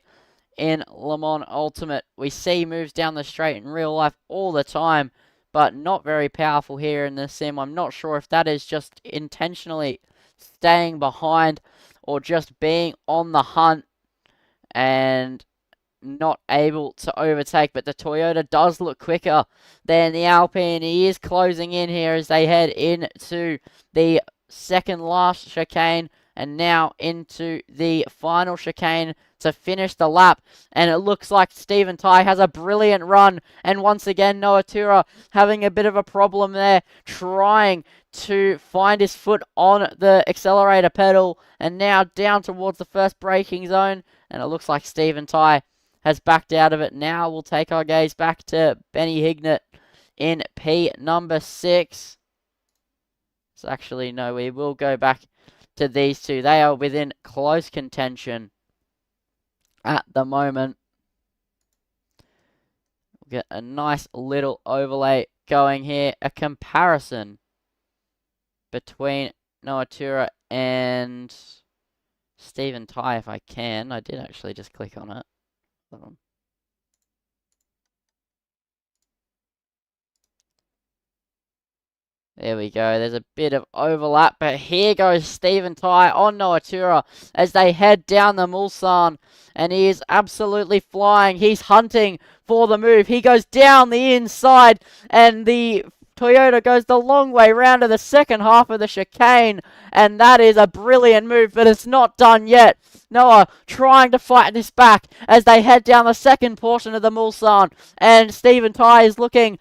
in Le Mans Ultimate. We see moves down the straight in real life all the time, but not very powerful here in the sim. I'm not sure if that is just intentionally staying behind or just being on the hunt and not able to overtake, but the Toyota does look quicker than the Alpine. He is closing in here as they head into the second last chicane and now into the final chicane to finish the lap. And it looks like Stephen Tai has a brilliant run, and once again Noah Tura having a bit of a problem there, trying to find his foot on the accelerator pedal, and now down towards the first braking zone, and it looks like Stephen Tai has backed out of it. Now we'll take our gaze back to Benny Hignett in P number 6. So actually, no, we will go back to these two. They are within close contention at the moment. We'll get a nice little overlay going here. A comparison between Noah Tura and Stephen Tai, if I can. I did actually just click on it. Hold on. There we go. There's a bit of overlap, but here goes Stephen Tai on Noah Tura as they head down the Mulsanne, and he is absolutely flying. He's hunting for the move. He goes down the inside, and the Toyota goes the long way round to the second half of the chicane, and that is a brilliant move, but it's not done yet. Noah trying to fight this back as they head down the second portion of the Mulsanne, and Stephen Tai is looking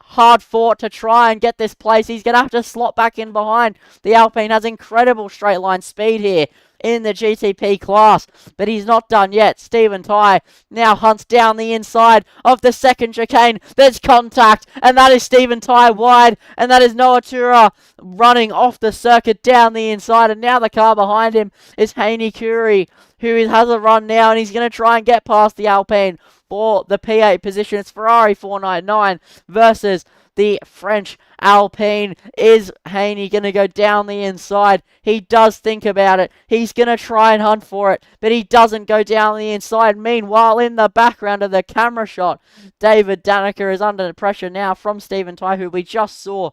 hard fought to try and get this place. He's going to have to slot back in behind. The Alpine has incredible straight line speed here in the GTP class, but he's not done yet. Stephen Tai now hunts down the inside of the second chicane. There's contact, and that is Stephen Tai wide, and that is Noah Tura running off the circuit down the inside, and now the car behind him is Haney Curie, who has a run now, and he's going to try and get past the Alpine for the P8 position. It's Ferrari 499 versus the French Alpine. Is Haney going to go down the inside? He does think about it. He's going to try and hunt for it, but he doesn't go down the inside. Meanwhile, in the background of the camera shot, David Danica is under pressure now from Stephen Tai, who we just saw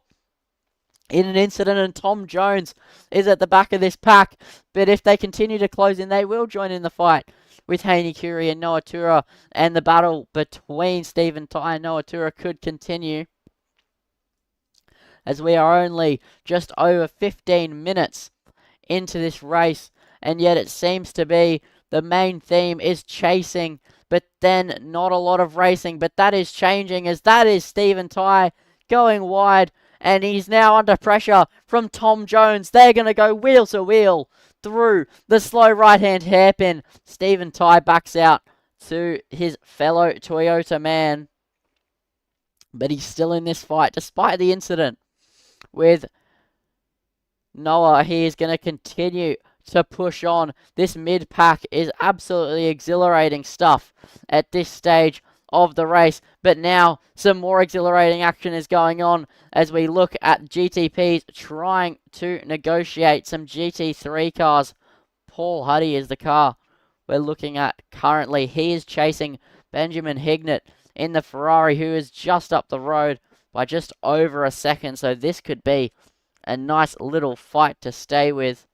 in an incident, and Tom Jones is at the back of this pack. But if they continue to close in, they will join in the fight with Haney Curie and Noah Tura, and the battle between Stephen Tai and Noah Tura could continue, as we are only just over 15 minutes into this race, and yet it seems to be the main theme is chasing, but then not a lot of racing. But that is changing, as that is Stephen Tai going wide, and he's now under pressure from Tom Jones. They're going to go wheel to wheel through the slow right-hand hairpin. Stephen Tai backs out to his fellow Toyota man, but he's still in this fight despite the incident with Noah. He is going to continue to push on. This mid-pack is absolutely exhilarating stuff at this stage of the race, but now some more exhilarating action is going on as we look at GTPs trying to negotiate some GT3 cars. Paul Huddy is the car we're looking at currently. He is chasing Benjamin Hignett in the Ferrari, who is just up the road by just over a second, so this could be a nice little fight to stay with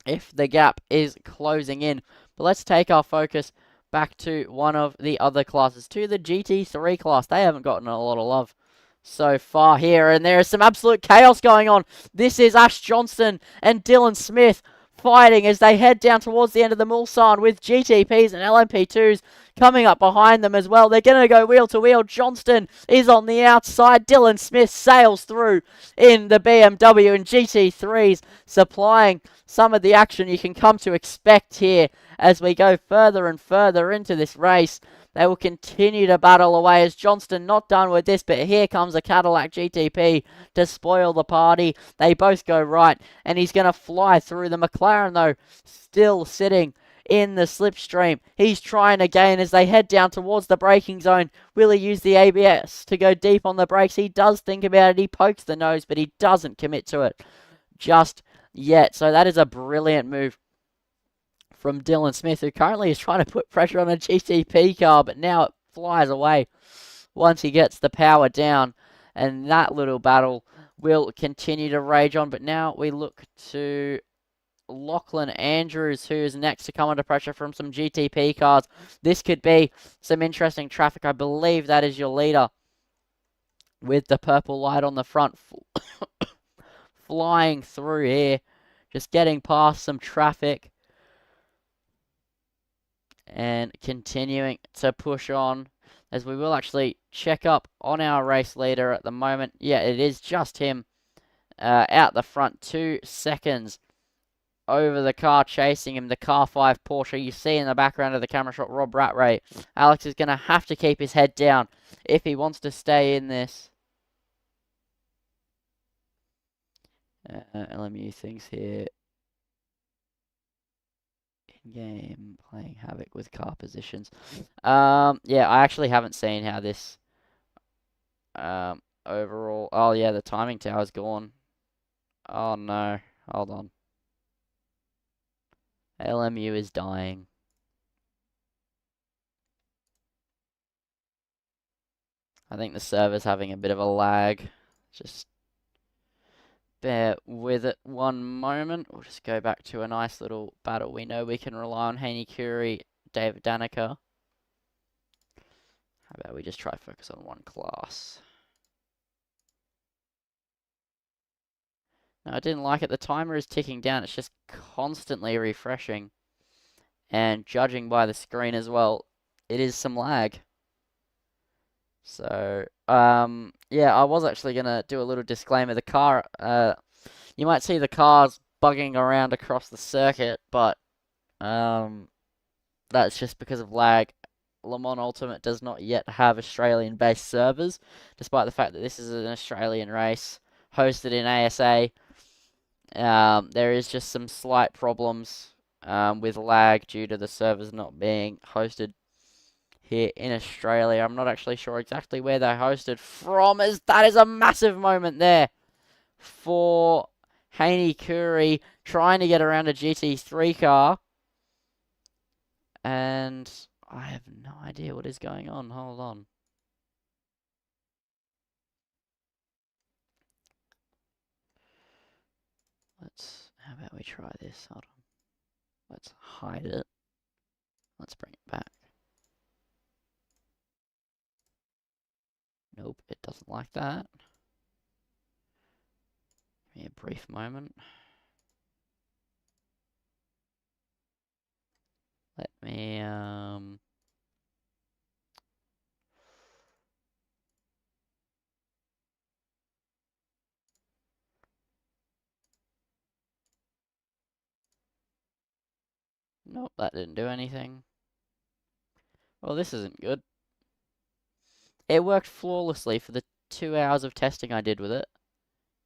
if the gap is closing in. But let's take our focus back to one of the other classes, to the GT3 class. They haven't gotten a lot of love so far here, and there is some absolute chaos going on. This is Ash Johnston and Dylan Smith fighting as they head down towards the end of the Mulsanne, with GTPs and LMP2s coming up behind them as well. They're going to go wheel to wheel. Johnston is on the outside. Dylan Smith sails through in the BMW, and GT3s supplying some of the action you can come to expect here as we go further and further into this race. They will continue to battle away as Johnston not done with this, but here comes a Cadillac GTP to spoil the party. They both go right, and he's going to fly through. The McLaren, though, still sitting in the slipstream. He's trying again as they head down towards the braking zone. Will he use the ABS to go deep on the brakes? He does think about it. He pokes the nose, but he doesn't commit to it just yet. So that is a brilliant move from Dylan Smith, who currently is trying to put pressure on a GTP car, but now it flies away once he gets the power down. And that little battle will continue to rage on. But now we look to Lachlan Andrews, who is next to come under pressure from some GTP cars. This could be some interesting traffic. I believe that is your leader with the purple light on the front, flying through here, just getting past some traffic and continuing to push on, as we will actually check up on our race leader at the moment. Yeah, it is just him out the front, 2 seconds over the car chasing him, the car 5 Porsche. You see in the background of the camera shot Rob Rattray. Alex is going to have to keep his head down if he wants to stay in this. LMU things here. In-game, playing havoc with car positions. Yeah, I actually haven't seen how this overall. Oh yeah, the timing tower's gone. Oh no, hold on. LMU is dying. I think the server's having a bit of a lag. Just bear with it one moment. We'll just go back to a nice little battle. We know we can rely on Haney Curie, David Danica. How about we just try focus on one class? No, I didn't like it. The timer is ticking down. It's just constantly refreshing. And judging by the screen as well, it is some lag. So, yeah, I was actually going to do a little disclaimer. The car, you might see the cars bugging around across the circuit, but that's just because of lag. Le Mans Ultimate does not yet have Australian-based servers, despite the fact that this is an Australian race hosted in ASA. There is just some slight problems with lag due to the servers not being hosted here in Australia. I'm not actually sure exactly where they're hosted from, as that is a massive moment there for Haney Curie trying to get around a GT3 car. And I have no idea what is going on. Hold on. How about we try this? Hold on. Let's hide it. Let's bring it back. Nope, it doesn't like that. Give me a brief moment. Let me, nope, that didn't do anything. Well, this isn't good. It worked flawlessly for the 2 hours of testing I did with it.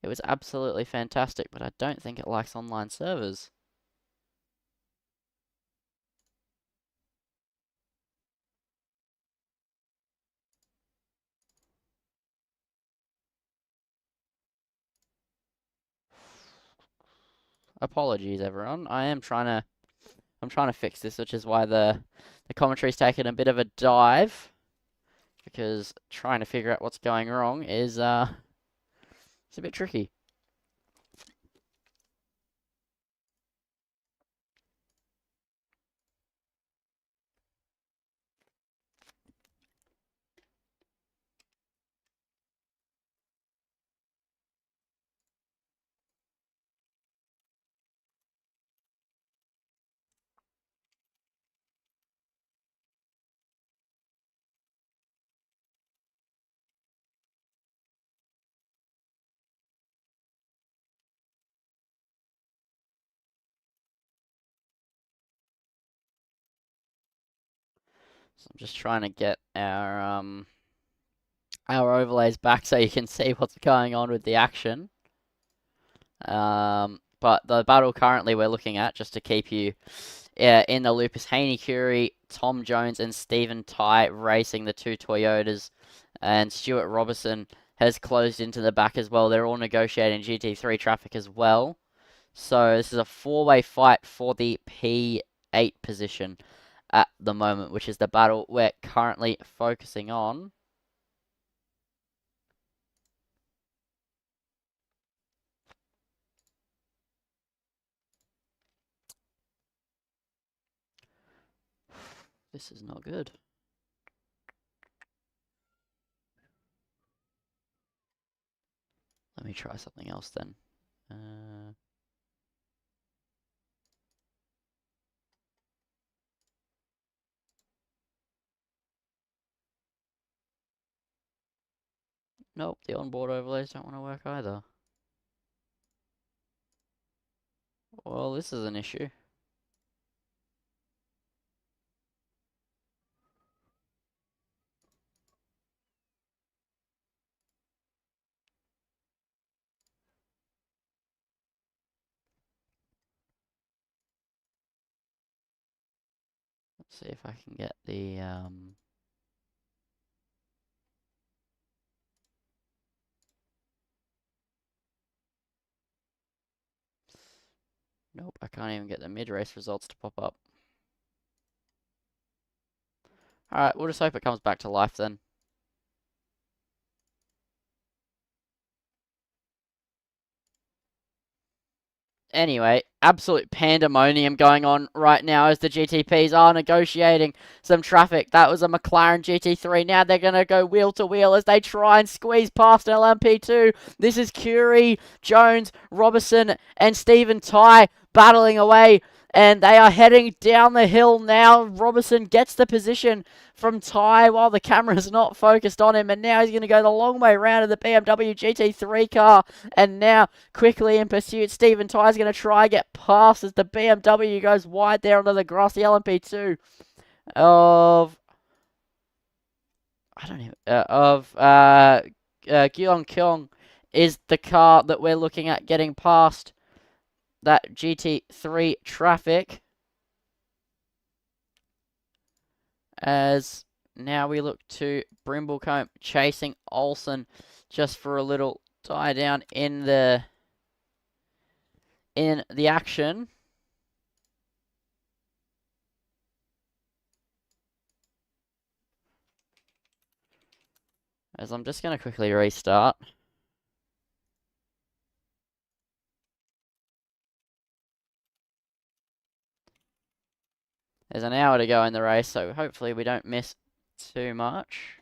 It was absolutely fantastic, but I don't think it likes online servers. Apologies, everyone. I'm trying to fix this, which is why the commentary's taken a bit of a dive, because trying to figure out what's going wrong is it's a bit tricky. So I'm just trying to get our overlays back so you can see what's going on with the action. But the battle currently we're looking at, just to keep you in the loop, is Haney Curie, Tom Jones, and Stephen Ty racing the two Toyotas. And Stuart Robertson has closed into the back as well. They're all negotiating GT3 traffic as well. So this is a four-way fight for the P8 position at the moment, which is the battle we're currently focusing on. This is not good. Let me try something else then. Nope, the onboard overlays don't want to work either. Well, this is an issue. Let's see if I can get the Nope, I can't even get the mid-race results to pop up. Alright, we'll just hope it comes back to life then. Anyway, absolute pandemonium going on right now as the GTPs are negotiating some traffic. That was a McLaren GT3. Now they're going to go wheel to wheel as they try and squeeze past an LMP2. This is Curie, Jones, Robertson, and Stephen Ty battling away. And they are heading down the hill now. Robertson gets the position from Ty while the camera's not focused on him. And now he's going to go the long way around in the BMW GT3 car. And now quickly in pursuit, Stephen Ty is going to try and get past as the BMW goes wide there onto the grass. The LMP2 of... I don't even... Gyong Kyong is the car that we're looking at getting past that GT3 traffic. As now we look to Brimblecombe chasing Olsen just for a little tie down in the action. As I'm just going to quickly restart. There's an hour to go in the race, so hopefully we don't miss too much.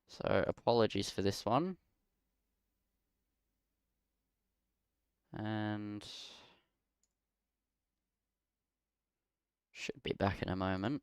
So apologies for this one. And should be back in a moment.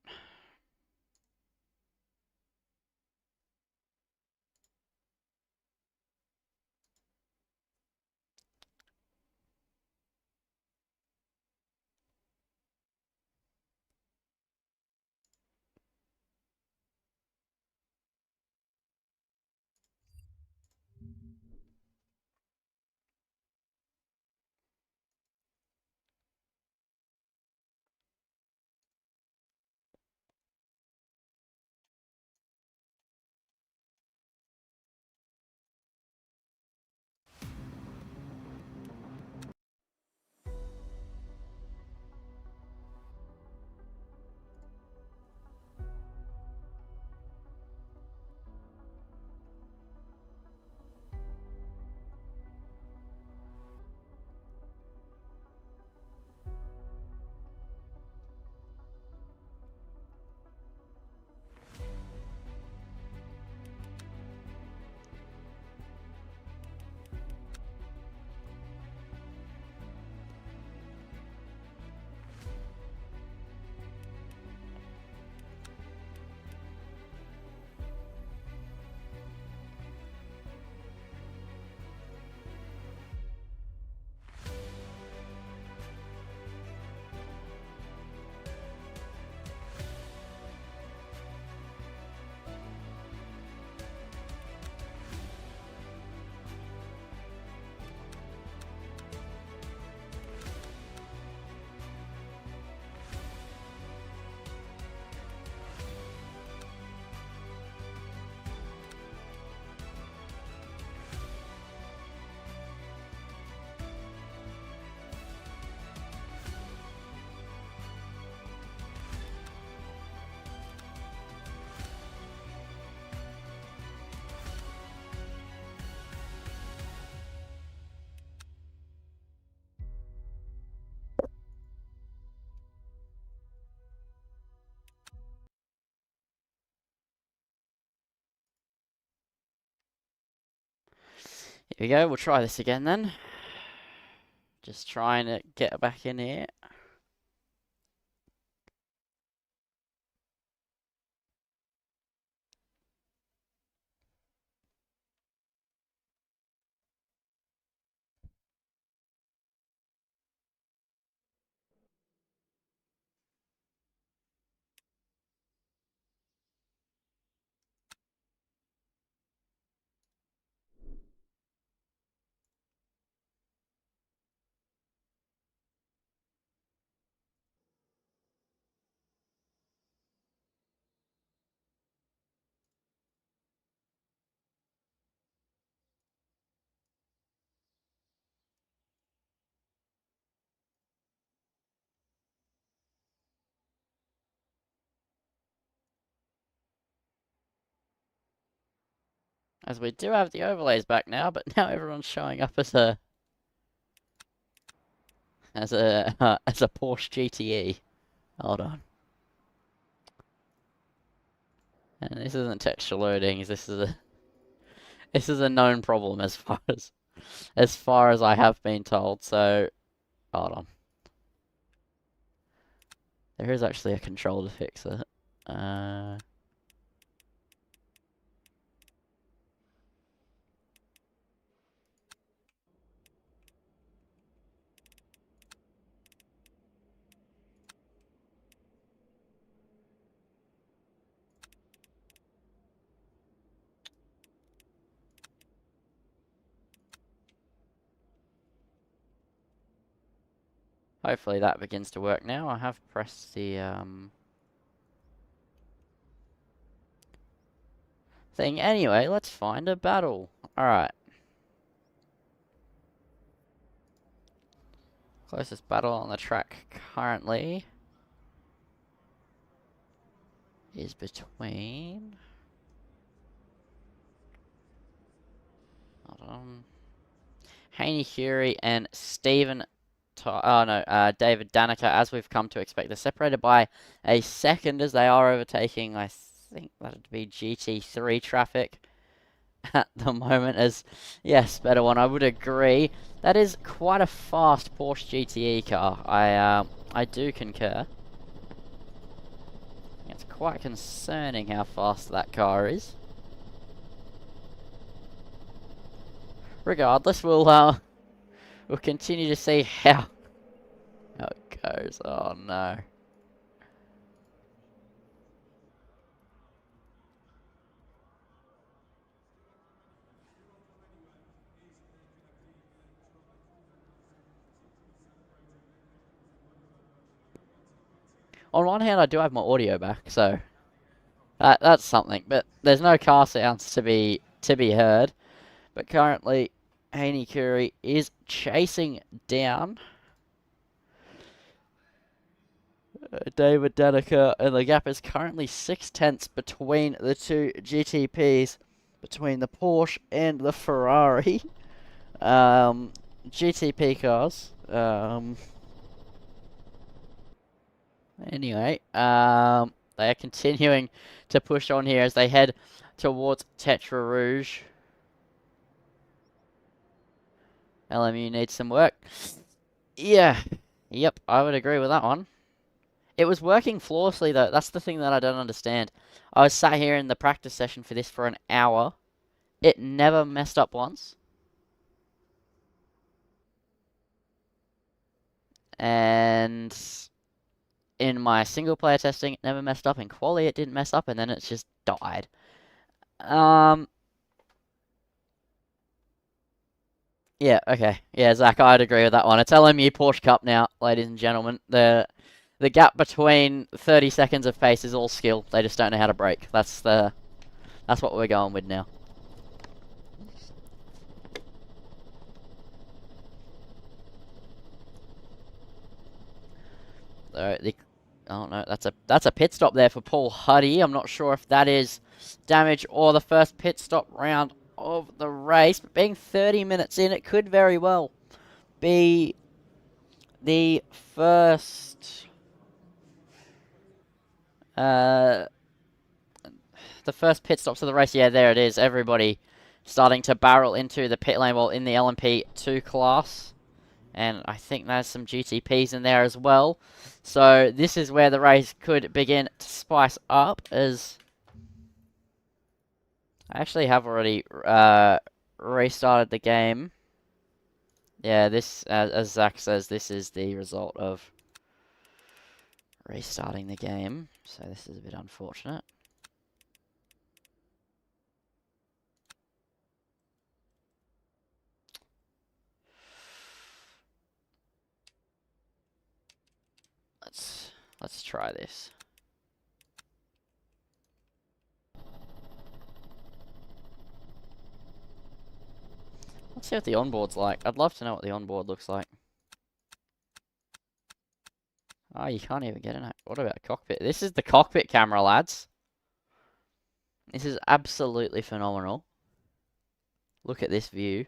Here we go, we'll try this again then. Just trying to get back in here. As we do have the overlays back now, but now everyone's showing up as a as a Porsche GTE. Hold on. And this isn't texture loading. This is a known problem as far as I have been told. So hold on. There is actually a control to fix it. Hopefully that begins to work now. I have pressed the thing. Anyway, let's find a battle. Alright. Closest battle on the track currently is between... Hold on. Haney Curie and David Danica, as we've come to expect. They're separated by a second as they are overtaking, I think that'd be GT3 traffic at the moment. As, yes, better one, I would agree. That is quite a fast Porsche GTE car. I do concur. It's quite concerning how fast that car is. Regardless, we'll continue to see how it goes. Oh no. On one hand, I do have my audio back, so that's something. But there's no car sounds to be heard. But currently, Haney Curie is chasing down David Danica, and the gap is currently 6/10 between the two GTPs, between the Porsche and the Ferrari. GTP cars. Anyway, they are continuing to push on here as they head towards Tetra Rouge. LMU needs some work. Yeah. Yep, I would agree with that one. It was working flawlessly, though. That's the thing that I don't understand. I was sat here in the practice session for this for an hour. It never messed up once. And in my single player testing, it never messed up. In quali, it didn't mess up, and then it's just died. Yeah, okay. Yeah, Zach, I'd agree with that one. It's LMU Porsche Cup now, ladies and gentlemen. The gap between 30 seconds of pace is all skill. They just don't know how to brake. That's what we're going with now. Oh no, that's a pit stop there for Paul Huddy. I'm not sure if that is damage or the first pit stop round of the race, but being 30 minutes in, it could very well be the first pit stops of the race. Yeah, there it is. Everybody starting to barrel into the pit lane, well, in the LMP2 class. And I think there's some GTPs in there as well. So this is where the race could begin to spice up, as I actually have already restarted the game. Yeah, this, as Zach says, this is the result of restarting the game. So this is a bit unfortunate. Let's try this. Let's see what the onboard's like. I'd love to know what the onboard looks like. Oh, you can't even get in it. What about cockpit? This is the cockpit camera, lads. This is absolutely phenomenal. Look at this view.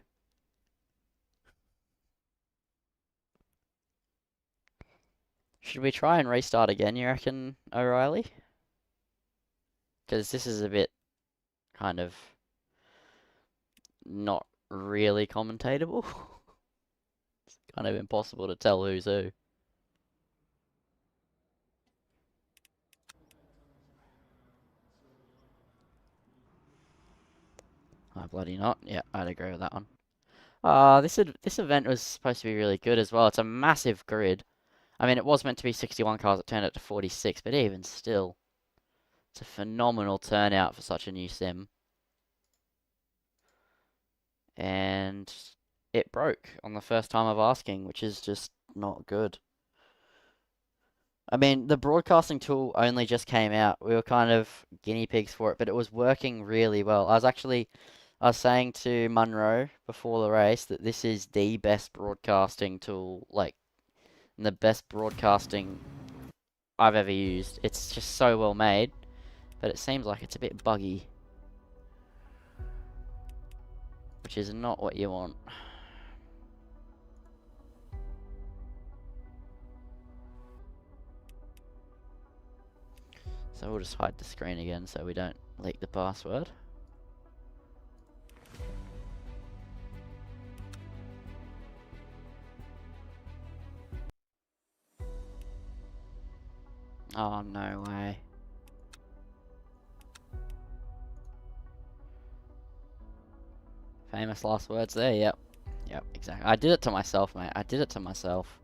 Should we try and restart again, you reckon, O'Reilly? Because this is a bit kind of not really commentatable. It's kind of impossible to tell who's who. Oh, bloody not. Yeah, I'd agree with that one. This event was supposed to be really good as well. It's a massive grid. I mean, it was meant to be 61 cars. It turned out to 46, but even still, it's a phenomenal turnout for such a new sim. And it broke on the first time of asking, which is just not good. I mean, the broadcasting tool only just came out. We were kind of guinea pigs for it, but it was working really well. I was saying to Munro before the race that this is the best broadcasting tool, like, the best broadcasting I've ever used. It's just so well made, but it seems like it's a bit buggy, which is not what you want. So we'll just hide the screen again so we don't leak the password. Oh, no way. Famous last words there, yep. Yep, exactly. I did it to myself, mate. I did it to myself.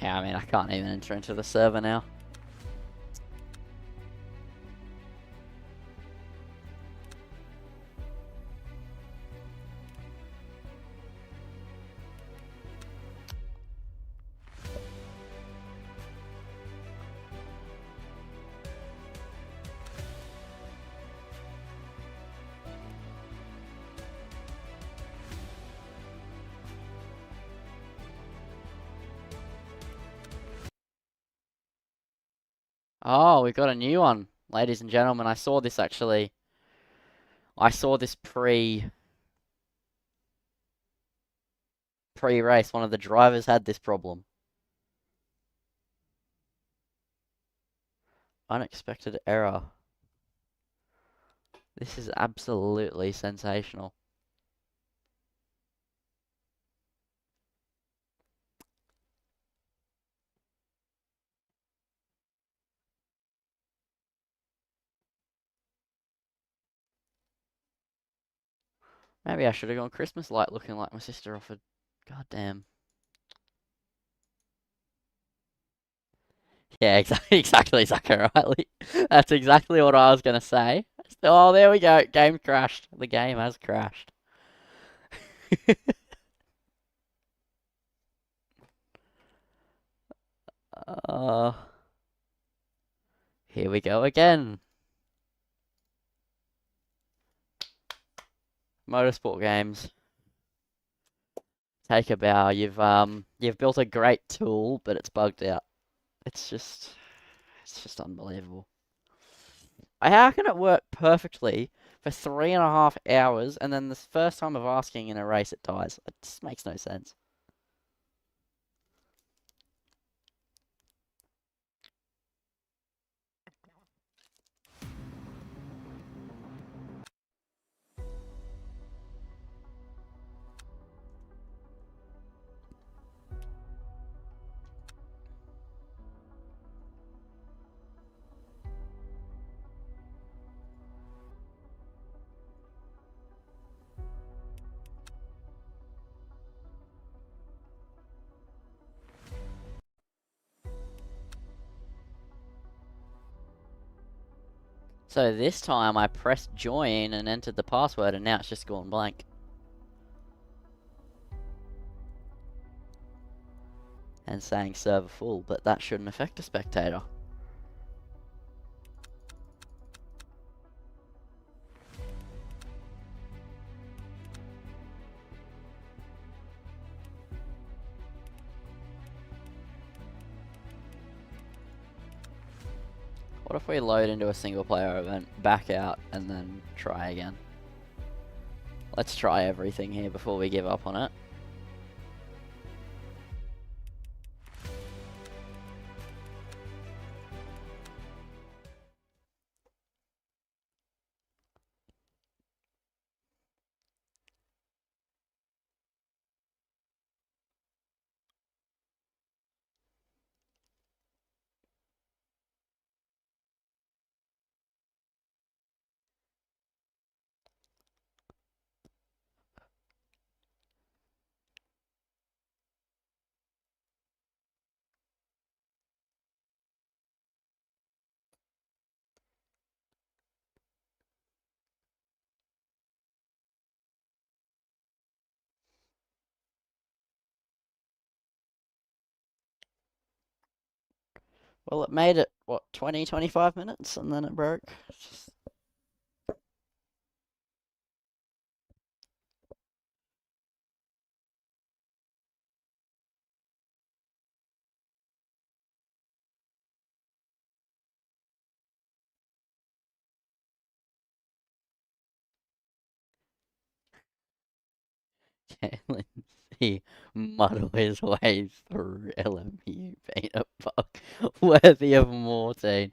Yeah, I mean, I can't even enter into the server now. Oh, we got a new one, ladies and gentlemen. I saw this actually. I saw this pre-race. One of the drivers had this problem. Unexpected error. This is absolutely sensational. Maybe I should have gone Christmas light looking like my sister offered. God damn. Yeah, exactly, Zach Riley. That's exactly what I was gonna say. Oh, there we go. Game crashed. The game has crashed. uh, Here we go again. Motorsport games. Take a bow. You've built a great tool, but it's bugged out. It's just unbelievable. How can it work perfectly, for 3.5 hours, and then the first time of asking in a race it dies. It just makes no sense. So this time I pressed join and entered the password, and now it's just gone blank. And saying server full, but that shouldn't affect a spectator. What if we load into a single player event, back out, and then try again? Let's try everything here before we give up on it. Well, it made it, what, 20, 25 minutes, and then it broke. Lindsay muddle his way through LMP peanut buck, worthy of Mortine.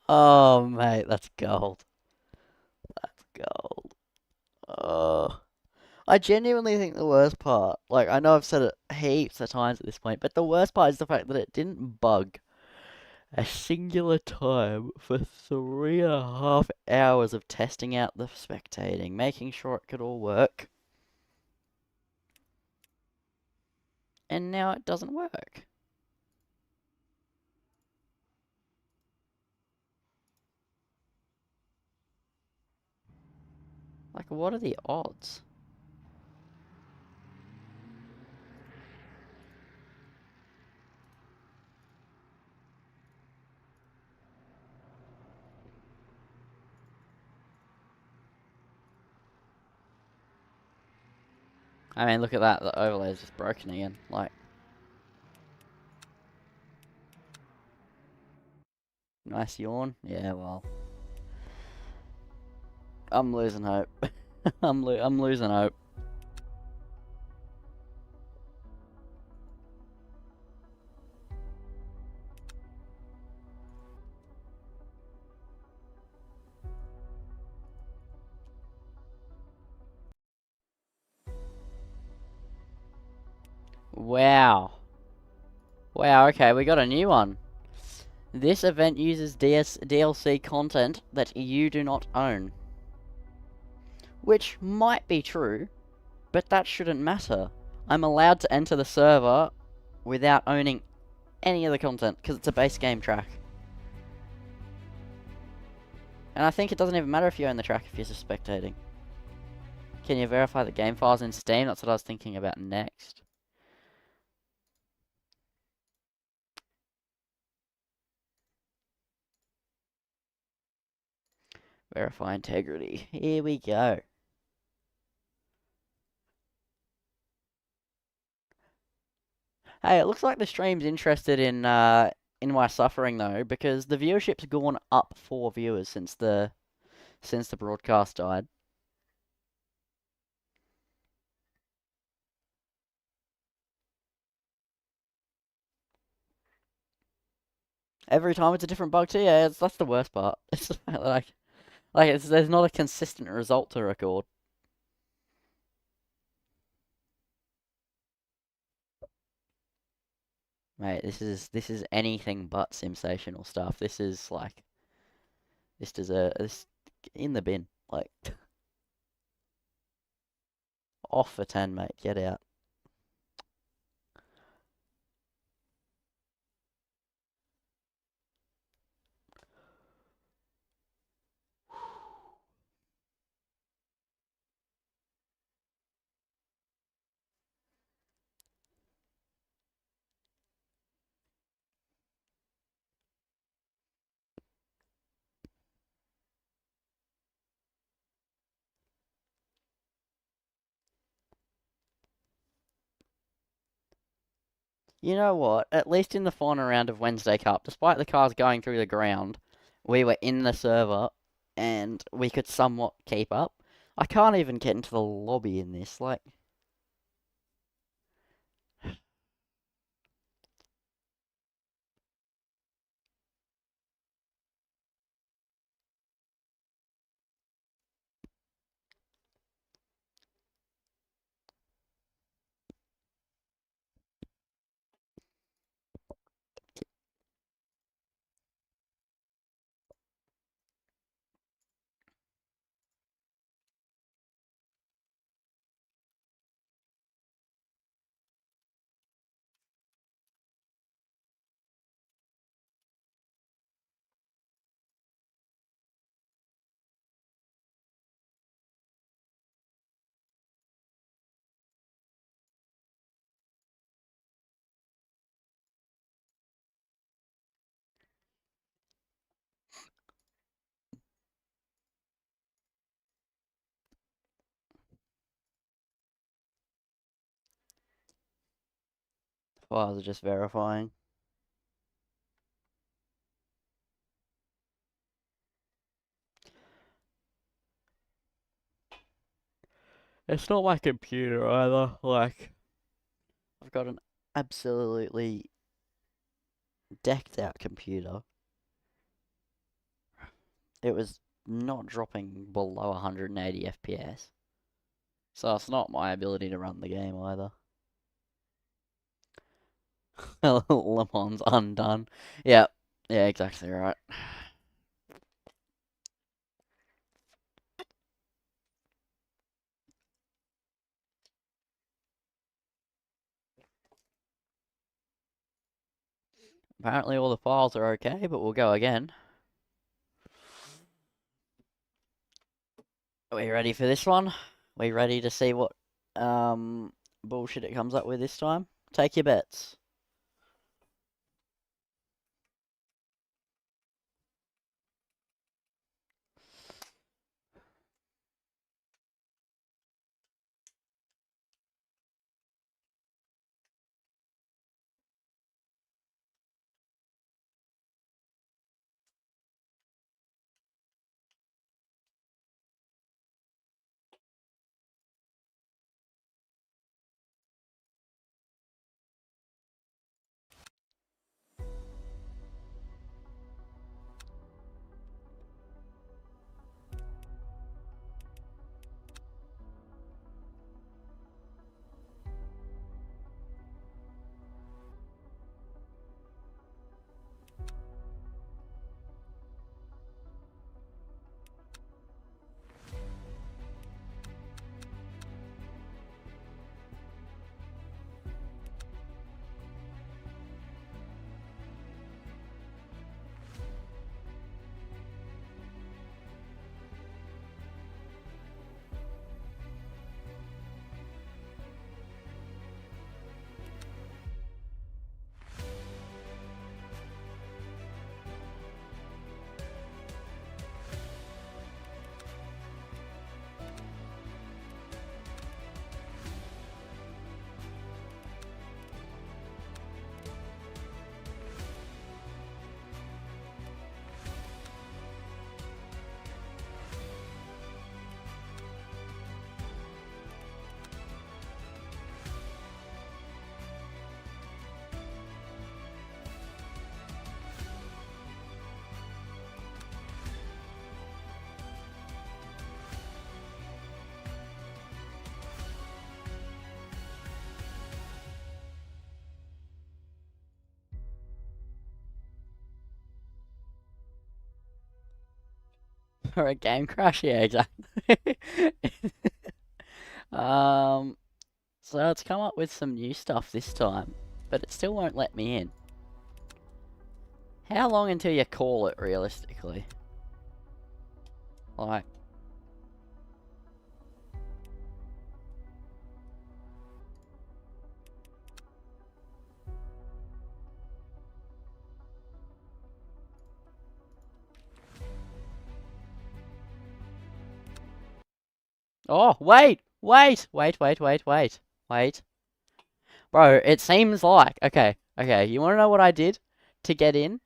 Oh, mate, that's gold. That's gold. Oh. I genuinely think the worst part, like, I know I've said it heaps of times at this point, but the worst part is the fact that it didn't bug a singular time for 3.5 hours of testing out the spectating, making sure it could all work. And now it doesn't work. Like, what are the odds? I mean, look at that. The overlay is just broken again. Like, nice yawn. Yeah, well, I'm losing hope. I'm losing hope. Wow. Wow, okay, we got a new one. This event uses DLC content that you do not own. Which might be true, but that shouldn't matter. I'm allowed to enter the server without owning any of the content, because it's a base game track. And I think it doesn't even matter if you own the track if you're just spectating. Can you verify the game files in Steam? That's what I was thinking about next. Verify integrity. Here we go. Hey, it looks like the stream's interested in my suffering though, because the viewership's gone up 4 viewers since the since the broadcast died. Every time it's a different bug too. Yeah, that's the worst part. It's there's not a consistent result to record. Mate, this is anything but SimSational stuff. This is like this in the bin. Like off for 10, mate. Get out. You know what? At least in the final round of Wednesday Cup, despite the cars going through the ground, we were in the server and we could somewhat keep up. I can't even get into the lobby in this. Like, files are just verifying. It's not my computer either. Like, I've got an absolutely decked out computer. It was not dropping below 180 FPS. So it's not my ability to run the game either. Le Mans undone. Yeah, yeah, exactly right. Apparently all the files are okay, but we'll go again. Are we ready for this one? Are we ready to see what bullshit it comes up with this time? Take your bets. For a game crash? Yeah, exactly. So it's come up with some new stuff this time, but it still won't let me in. How long until you call it, realistically? Like... Oh, wait! Wait! Wait, wait, wait, wait. Wait. Bro, it seems like... Okay, okay, you wanna know what I did to get in?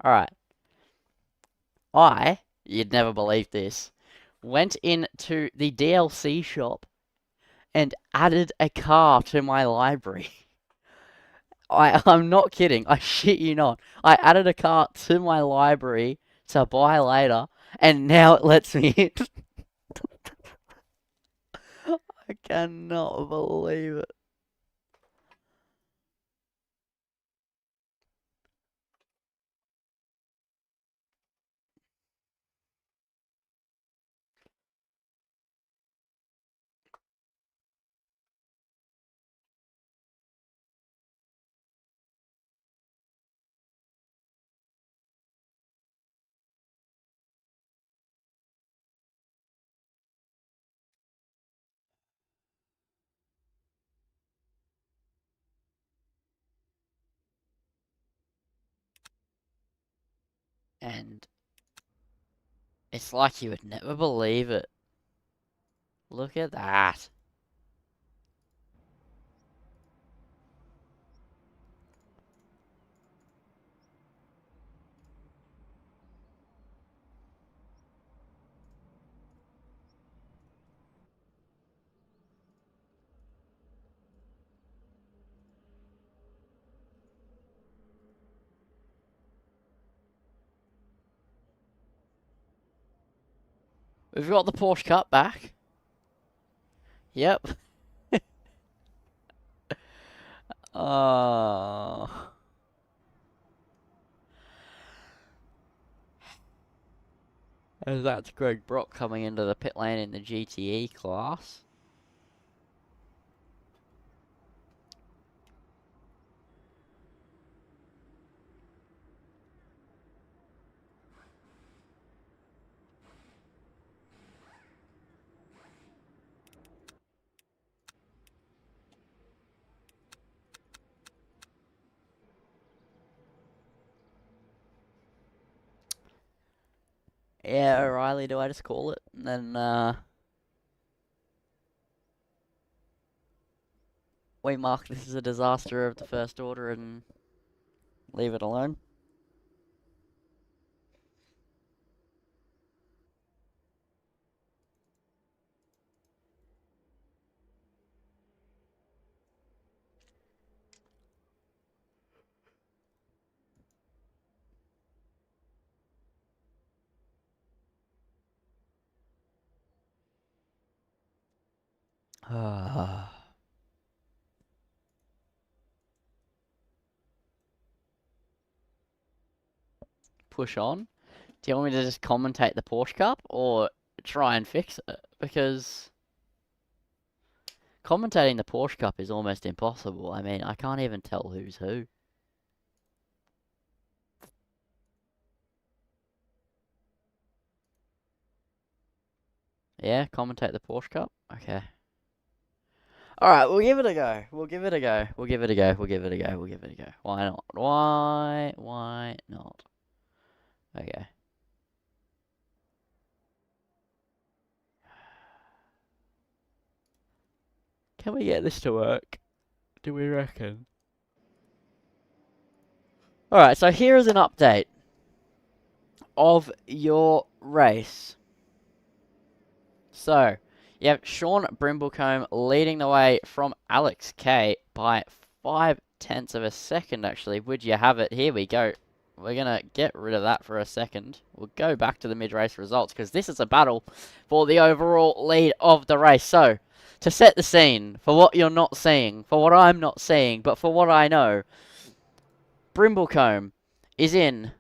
Alright. You'd never believe this, went into the DLC shop and added a car to my library. I'm not kidding. I shit you not. I added a car to my library to buy later, and now it lets me in. I cannot believe it. And it's like you would never believe it. Look at that. We've got the Porsche Cup back. Yep. Oh. And that's Greg Brock coming into the pit lane in the GTE class. Yeah, O'Reilly, do I just call it? And then, we mark this as a disaster of the First Order and leave it alone? Push on? Do you want me to just commentate the Porsche Cup or try and fix it? Because commentating the Porsche Cup is almost impossible. I mean, I can't even tell who's who. Yeah, commentate the Porsche Cup? Okay. Alright, we'll give it a go. We'll give it a go. We'll give it a go. We'll give it a go. We'll give it a go. Why not? Why not? Okay. Can we get this to work? Do we reckon? Alright, so here is an update of your race. So, you have Sean Brimblecombe leading the way from Alex K by 0.5 of a second, actually. Would you have it? Here we go. We're going to get rid of that for a second. We'll go back to the mid-race results because this is a battle for the overall lead of the race. So, to set the scene for what you're not seeing, for what I'm not seeing, but for what I know, Brimblecombe is in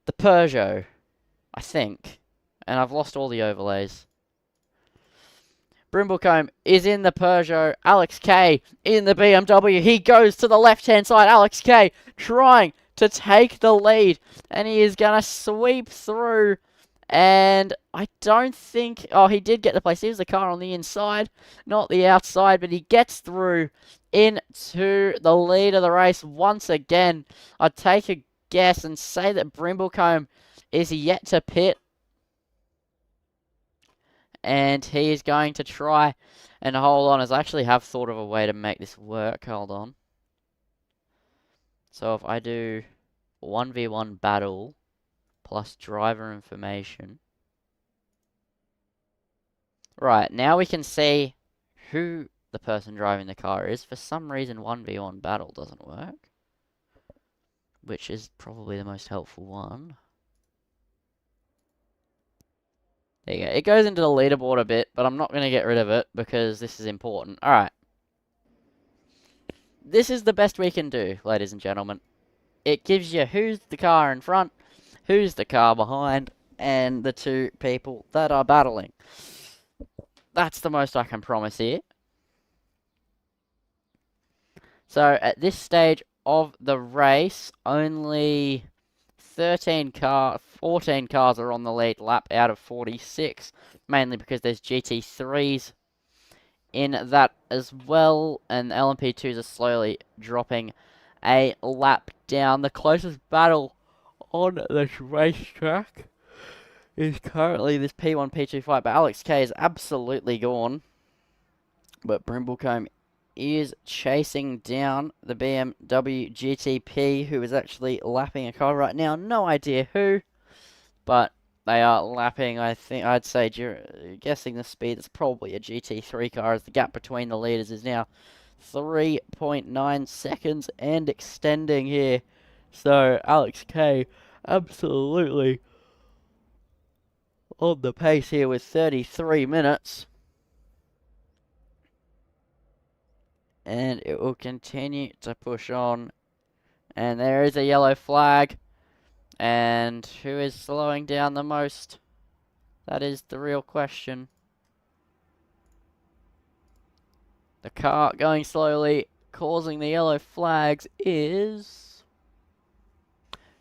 the Peugeot, I think. And I've lost all the overlays. Brimblecombe is in the Peugeot. Alex K in the BMW. He goes to the left-hand side. Alex K trying to take the lead. And he is going to sweep through. And I don't think... Oh, he did get the place. Here's the car on the inside, not the outside. But he gets through into the lead of the race once again. I'd take a guess and say that Brimblecombe is yet to pit. And he is going to try and hold on, as I actually have thought of a way to make this work. Hold on. So if I do 1v1 battle plus driver information. Right, now we can see who the person driving the car is. For some reason 1v1 battle doesn't work, which is probably the most helpful one. There you go. It goes into the leaderboard a bit, but I'm not going to get rid of it because this is important. Alright. This is the best we can do, ladies and gentlemen. It gives you who's the car in front, who's the car behind, and the two people that are battling. That's the most I can promise here. So, at this stage of the race, only 14 cars are on the lead lap out of 46, mainly because there's GT3s in that as well, and LMP2s are slowly dropping a lap down. The closest battle on this racetrack is currently this P1, P2 fight, but Alex K is absolutely gone. But Brimblecombe is chasing down the BMW GTP, who is actually lapping a car right now. No idea who, but they are lapping, I think, I'd say, guessing the speed, it's probably a GT3 car, as the gap between the leaders is now 3.9 seconds and extending here. So, Alex K absolutely on the pace here with 33 minutes. And it will continue to push on. And there is a yellow flag. And who is slowing down the most? That is the real question. The car going slowly, causing the yellow flags, is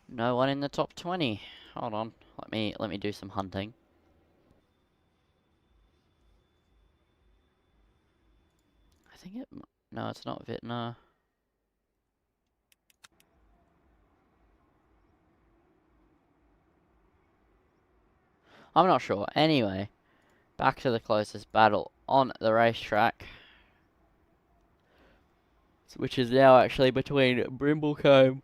no one in the top 20. Hold on, let me do some hunting. I think it... No, it's not Vitna. I'm not sure. Anyway, back to the closest battle on the racetrack, which is now actually between Brimblecombe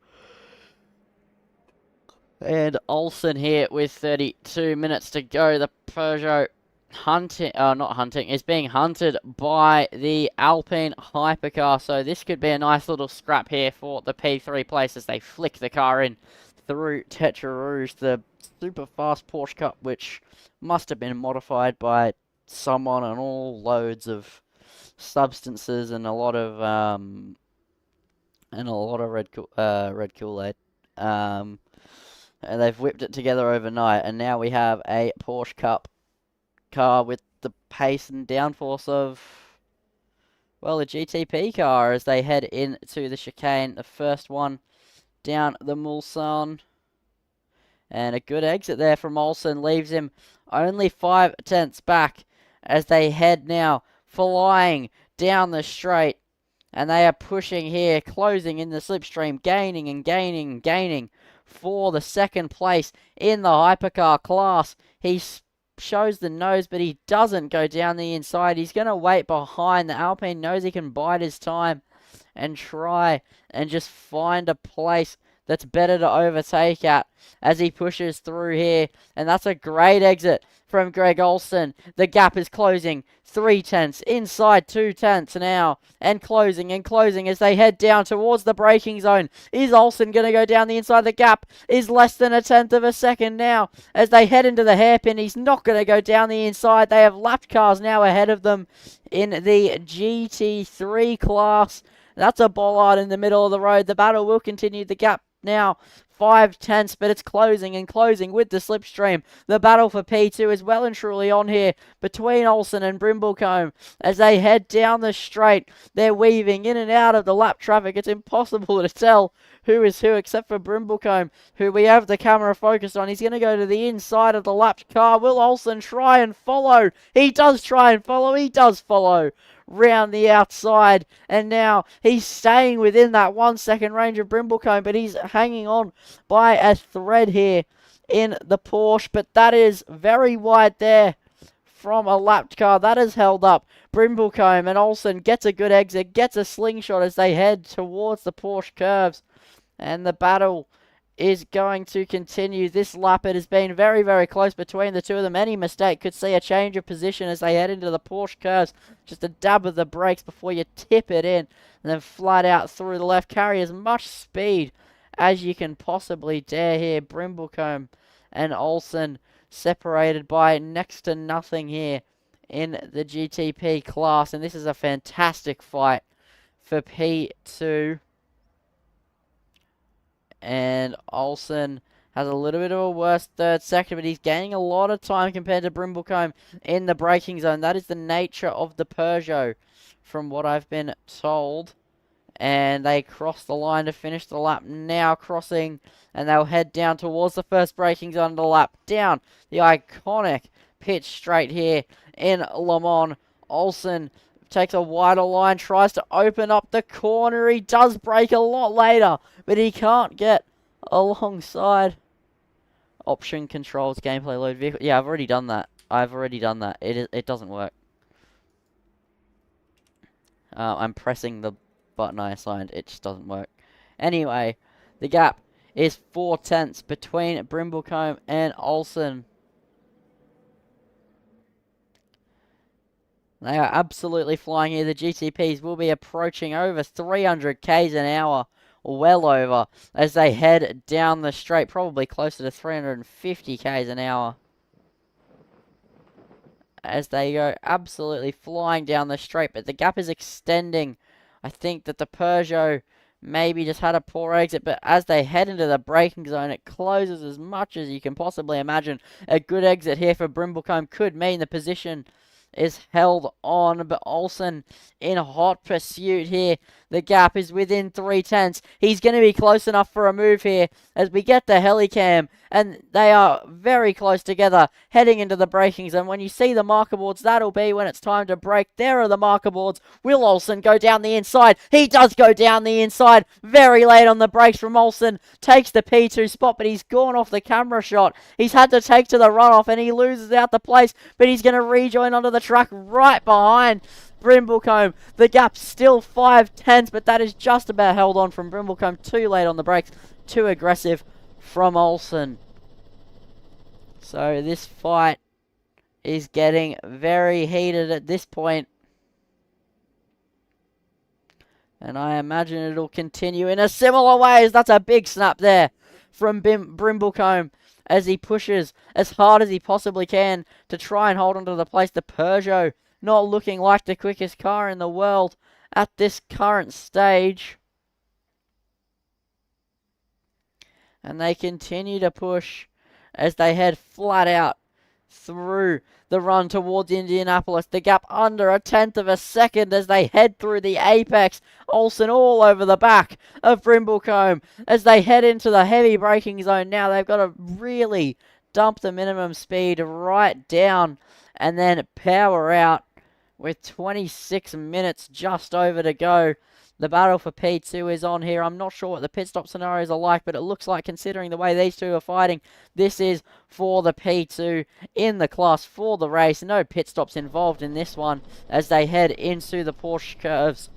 and Olsen here with 32 minutes to go. The Peugeot is being hunted by the Alpine hypercar, so this could be a nice little scrap here for the P3 place as they flick the car in through Tetra Rouge, the super fast Porsche Cup, which must have been modified by someone, and all loads of substances and a lot of red Kool-Aid. And they've whipped it together overnight, and now we have a Porsche Cup car with the pace and downforce of, well, a GTP car as they head into the chicane. The first one down the Mulsanne. And a good exit there from Olsen leaves him only 5 tenths back as they head now flying down the straight. And they are pushing here, closing in the slipstream, gaining and gaining and gaining for the second place in the hypercar class. He shows the nose, but he doesn't go down the inside. He's going to wait behind. The Alpine knows he can bide his time and try and just find a place that's better to overtake at as he pushes through here. And that's a great exit from Greg Olsen. The gap is closing 3 tenths, inside 2 tenths now, and closing as they head down towards the braking zone. Is Olsen going to go down the inside? The gap is less than 1/10 of a second now as they head into the hairpin. He's not going to go down the inside. They have lapped cars now ahead of them in the GT3 class. That's a bollard in the middle of the road. The battle will continue. The gap now 5/10, but it's closing and closing with the slipstream. The battle for P2 is well and truly on here between Olsen and Brimblecombe as they head down the straight. They're weaving in and out of the lap traffic. It's impossible to tell who is who except for Brimblecombe, who we have the camera focused on. He's going to go to the inside of the lapped car. Will Olsen try and follow? He does try and follow. He does follow round the outside, and now he's staying within that 1 second range of Brimblecombe, but he's hanging on by a thread here in the Porsche. But that is very wide there from a lapped car. That is held up Brimblecombe, and Olsen gets a good exit, gets a slingshot as they head towards the Porsche curves. And the battle is going to continue. This lap, it has been very, very close between the two of them. Any mistake could see a change of position as they head into the Porsche curves. Just a dab of the brakes before you tip it in. And then flat out through the left. Carry as much speed as you can possibly dare here. Brimblecombe and Olsen separated by next to nothing here in the GTP class. And this is a fantastic fight for P2. And Olsen has a little bit of a worse third sector, but he's gaining a lot of time compared to Brimblecombe in the braking zone. That is the nature of the Peugeot, from what I've been told. And they cross the line to finish the lap. Now crossing, and they'll head down towards the first braking zone of the lap. Down the iconic pitch straight here in Le Mans. Olsen takes a wider line, tries to open up the corner. He does brake a lot later, but he can't get alongside. Option controls, gameplay load vehicle. Yeah, I've already done that. It doesn't work. I'm pressing the button I assigned. It just doesn't work. Anyway, the gap is 4/10 between Brimblecombe and Olsen. They are absolutely flying here. The GTPs will be approaching over 300 k's an hour, well over, as they head down the straight, probably closer to 350 k's an hour. As they go absolutely flying down the straight, but the gap is extending. I think that the Peugeot maybe just had a poor exit, but as they head into the braking zone, it closes as much as you can possibly imagine. A good exit here for Brimblecombe could mean the position is held on, but Olsen in hot pursuit here. The gap is within 3/10. He's going to be close enough for a move here as we get the helicam, and they are very close together heading into the braking zone. When you see the marker boards, that'll be when it's time to brake. There are the marker boards. Will Olsen go down the inside? He does go down the inside. Very late on the brakes from Olsen. Takes the P2 spot, but he's gone off the camera shot. He's had to take to the runoff, and he loses out the place, but he's going to rejoin onto the track right behind Brimblecombe. The gap's still 5/10, but that is just about held on from Brimblecombe. Too late on the brakes, too aggressive from Olsen. So this fight is getting very heated at this point, and I imagine it'll continue in a similar way. As that's a big snap there from Brimblecombe as he pushes as hard as he possibly can to try and hold onto the place. The Peugeot not looking like the quickest car in the world at this current stage. And they continue to push as they head flat out through the run towards Indianapolis. The gap under 1/10 of a second as they head through the apex. Olsen all over the back of Brimblecombe as they head into the heavy braking zone. Now they've got to really dump the minimum speed right down and then power out with 26 minutes just over to go. The battle for P2 is on here. I'm not sure what the pit stop scenarios are like, but it looks like, considering the way these two are fighting, this is for the P2 in the class for the race. No pit stops involved in this one as they head into the Porsche curves.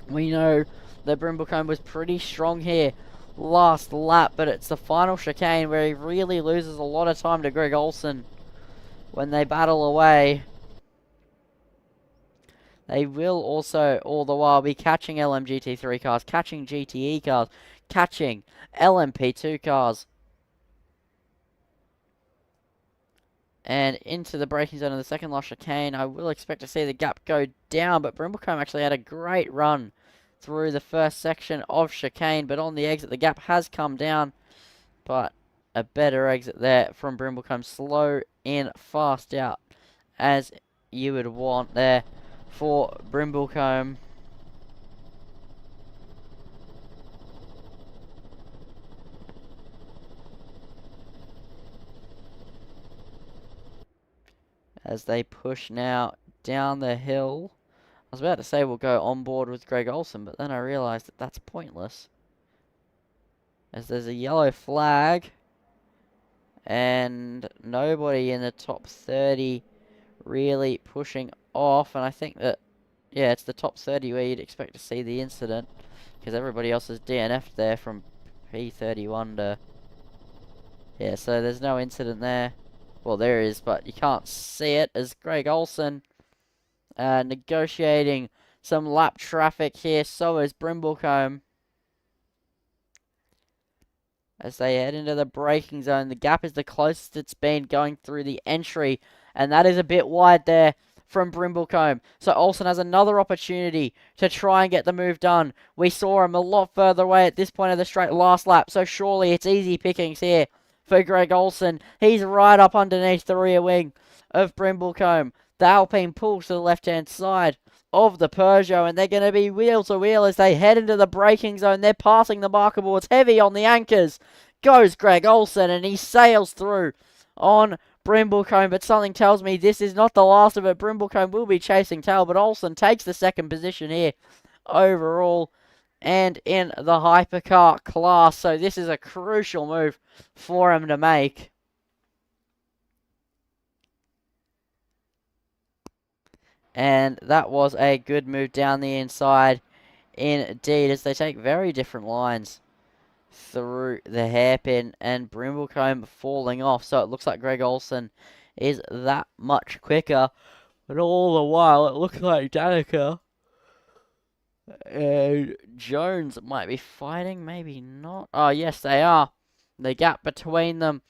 We know that Brimblecombe was pretty strong here last lap, but it's the final chicane where he really loses a lot of time to Greg Olsen when they battle away. They will also, all the while, be catching LMGT3 cars, catching GTE cars, catching LMP2 cars. And into the braking zone of the second last chicane, I will expect to see the gap go down, but Brimblecombe actually had a great run through the first section of chicane, but on the exit the gap has come down, but a better exit there from Brimblecombe. Slow in, fast out, as you would want there for Brimblecombe. As they push now down the hill. I was about to say we'll go on board with Greg Olsen, but then I realised that that's pointless. As there's a yellow flag. And nobody in the top 30 really pushing off. And I think that, yeah, it's the top 30 where you'd expect to see the incident. Because everybody else is DNF'd there from P31 to... Yeah, so there's no incident there. Well, there is, but you can't see it as Greg Olsen negotiating some lap traffic here. So is Brimblecombe. As they head into the braking zone, the gap is the closest it's been going through the entry. And that is a bit wide there from Brimblecombe. So Olsen has another opportunity to try and get the move done. We saw him a lot further away at this point of the straight last lap. So surely it's easy pickings here for Greg Olsen. He's right up underneath the rear wing of Brimblecombe. The Alpine pulls to the left-hand side of the Peugeot, and they're going to be wheel to wheel as they head into the braking zone. They're passing the marker boards, heavy on the anchors. Goes Greg Olsen, and he sails through on Brimblecombe, but something tells me this is not the last of it. Brimblecombe will be chasing tail, but Olsen takes the second position here overall and in the hypercar class. So this is a crucial move for him to make. And that was a good move down the inside indeed, as they take very different lines through the hairpin, and Brimblecombe falling off. So it looks like Greg Olsen is that much quicker. But all the while, it looks like Danica and Jones might be fighting, maybe not. Oh, yes, they are. The gap between them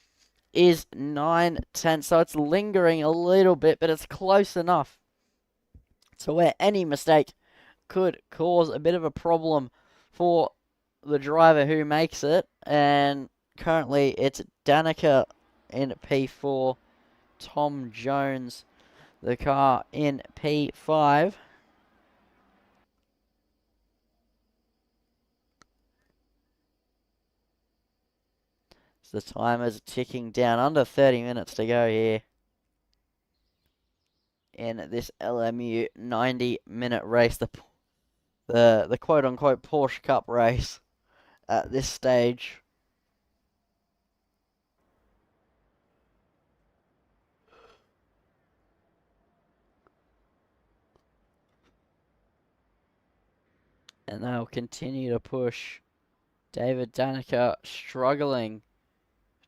is 9/10, so it's lingering a little bit, but it's close enough to where any mistake could cause a bit of a problem for the driver who makes it. And currently it's Danica in P4, Tom Jones, the car, in P5. So the timer's ticking down, under 30 minutes to go here in this LMU 90-minute race, the quote-unquote Porsche Cup race at this stage. And they'll continue to push. David Danica struggling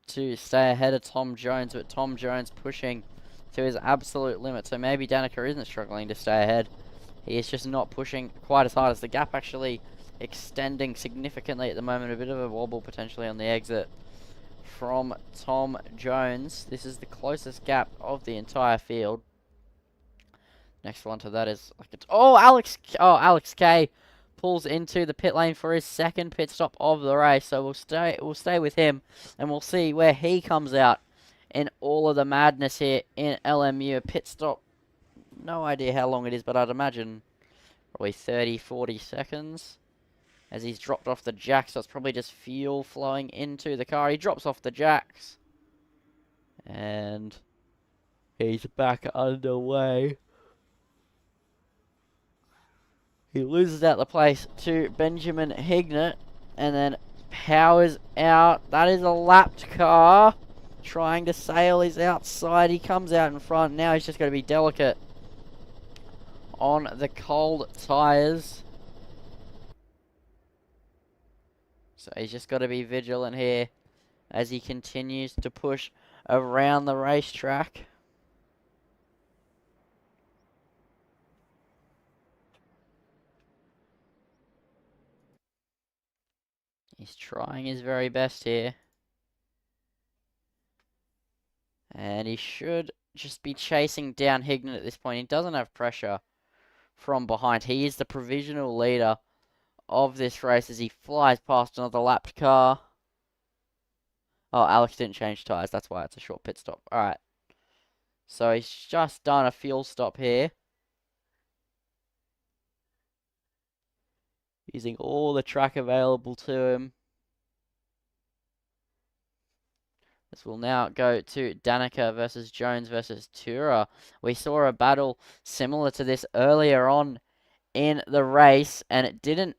to stay ahead of Tom Jones, but Tom Jones pushing to his absolute limit. So maybe Danica isn't struggling to stay ahead. He is just not pushing quite as hard, as the gap actually extending significantly at the moment. A bit of a wobble potentially on the exit from Tom Jones. This is the closest gap of the entire field. Next one to that is like it's Alex K pulls into the pit lane for his second pit stop of the race. So we'll stay with him, and we'll see where he comes out in all of the madness here in LMU. A pit stop, no idea how long it is, but I'd imagine probably 30-40 seconds, as he's dropped off the jacks. So it's probably just fuel flowing into the car. He drops off the jacks, and he's back underway. He loses out the place to Benjamin Hignett, and then powers out. That is a lapped car trying to sail. He's outside. He comes out in front. Now he's just got to be delicate on the cold tyres. So he's just got to be vigilant here as he continues to push around the racetrack. He's trying his very best here. And he should just be chasing down Hignett at this point. He doesn't have pressure from behind. He is the provisional leader of this race as he flies past another lapped car. Oh, Alex didn't change tyres. That's why it's a short pit stop. All right. So he's just done a fuel stop here. Using all the track available to him. This will now go to Danica versus Jones versus Tura. We saw a battle similar to this earlier on in the race, and it didn't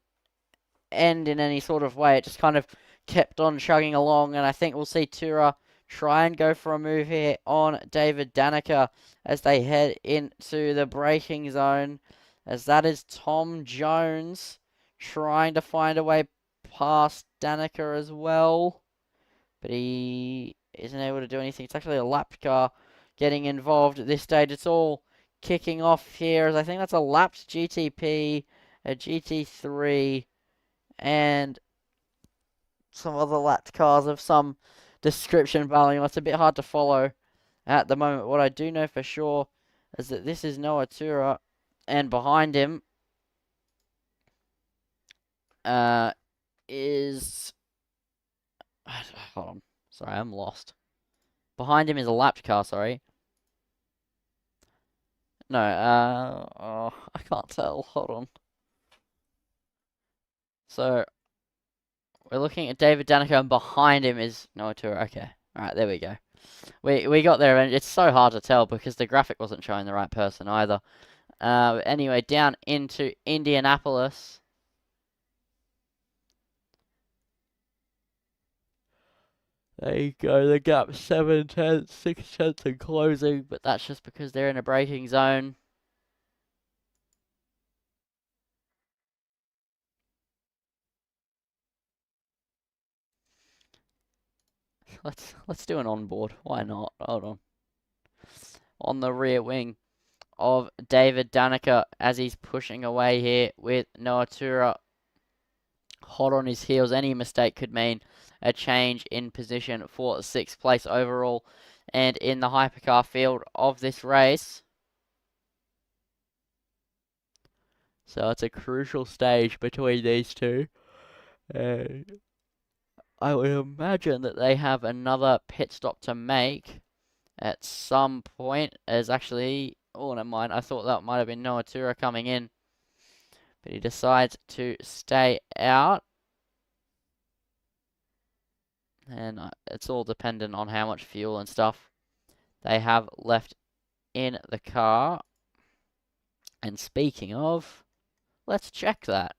end in any sort of way. It just kind of kept on chugging along, and I think we'll see Tura try and go for a move here on David Danica as they head into the braking zone, as that is Tom Jones trying to find a way past Danica as well, but he isn't able to do anything. It's actually a lapped car getting involved at this stage. It's all kicking off here, as I think that's a lapped GTP, a GT3, and some other lapped cars of some description value. It's a bit hard to follow at the moment. What I do know for sure is that this is Noah Tura, and behind him is... Hold on. Sorry, I'm lost. Behind him is a lapped car, sorry. No, oh, I can't tell. Hold on. So, we're looking at David Danica, and behind him is Noah Tura. Okay. Alright, there we go. We got there, and it's so hard to tell because the graphic wasn't showing the right person either. Anyway, down into Indianapolis. There you go, the gap 7 tenths, 6 tenths in closing, but that's just because they're in a braking zone. Let's do an onboard. Why not? Hold on. On the rear wing of David Danica as he's pushing away here with Noah Tura hot on his heels. Any mistake could mean a change in position for 6th place overall and in the hypercar field of this race. So it's a crucial stage between these two. I would imagine that they have another pit stop to make at some point. As actually, oh, never mind. I thought that might have been Noah Tura coming in, but he decides to stay out. And it's all dependent on how much fuel and stuff they have left in the car. And speaking of, let's check that.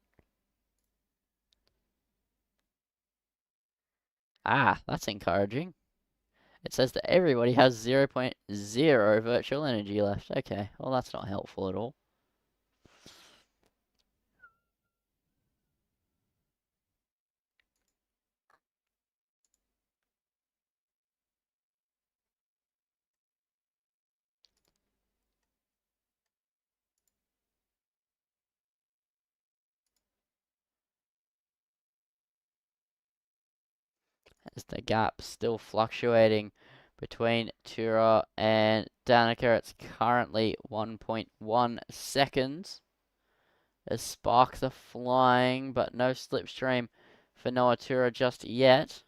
Ah, that's encouraging. It says that everybody has 0.0 virtual energy left. Okay, well that's not helpful at all. As the gap still fluctuating between Tura and Danica, it's currently 1.1 seconds. As sparks are flying, but no slipstream for Noah Tura just yet.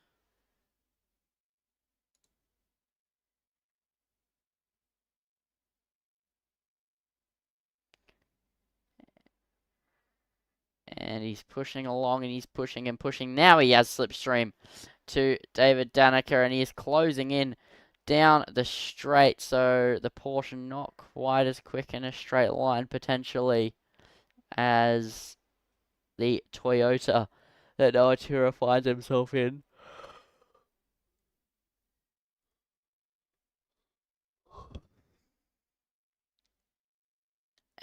And he's pushing along, and he's pushing and pushing. Now he has slipstream to David Danica, and he is closing in down the straight. So the Porsche not quite as quick in a straight line, potentially, as the Toyota that Noah Tura finds himself in.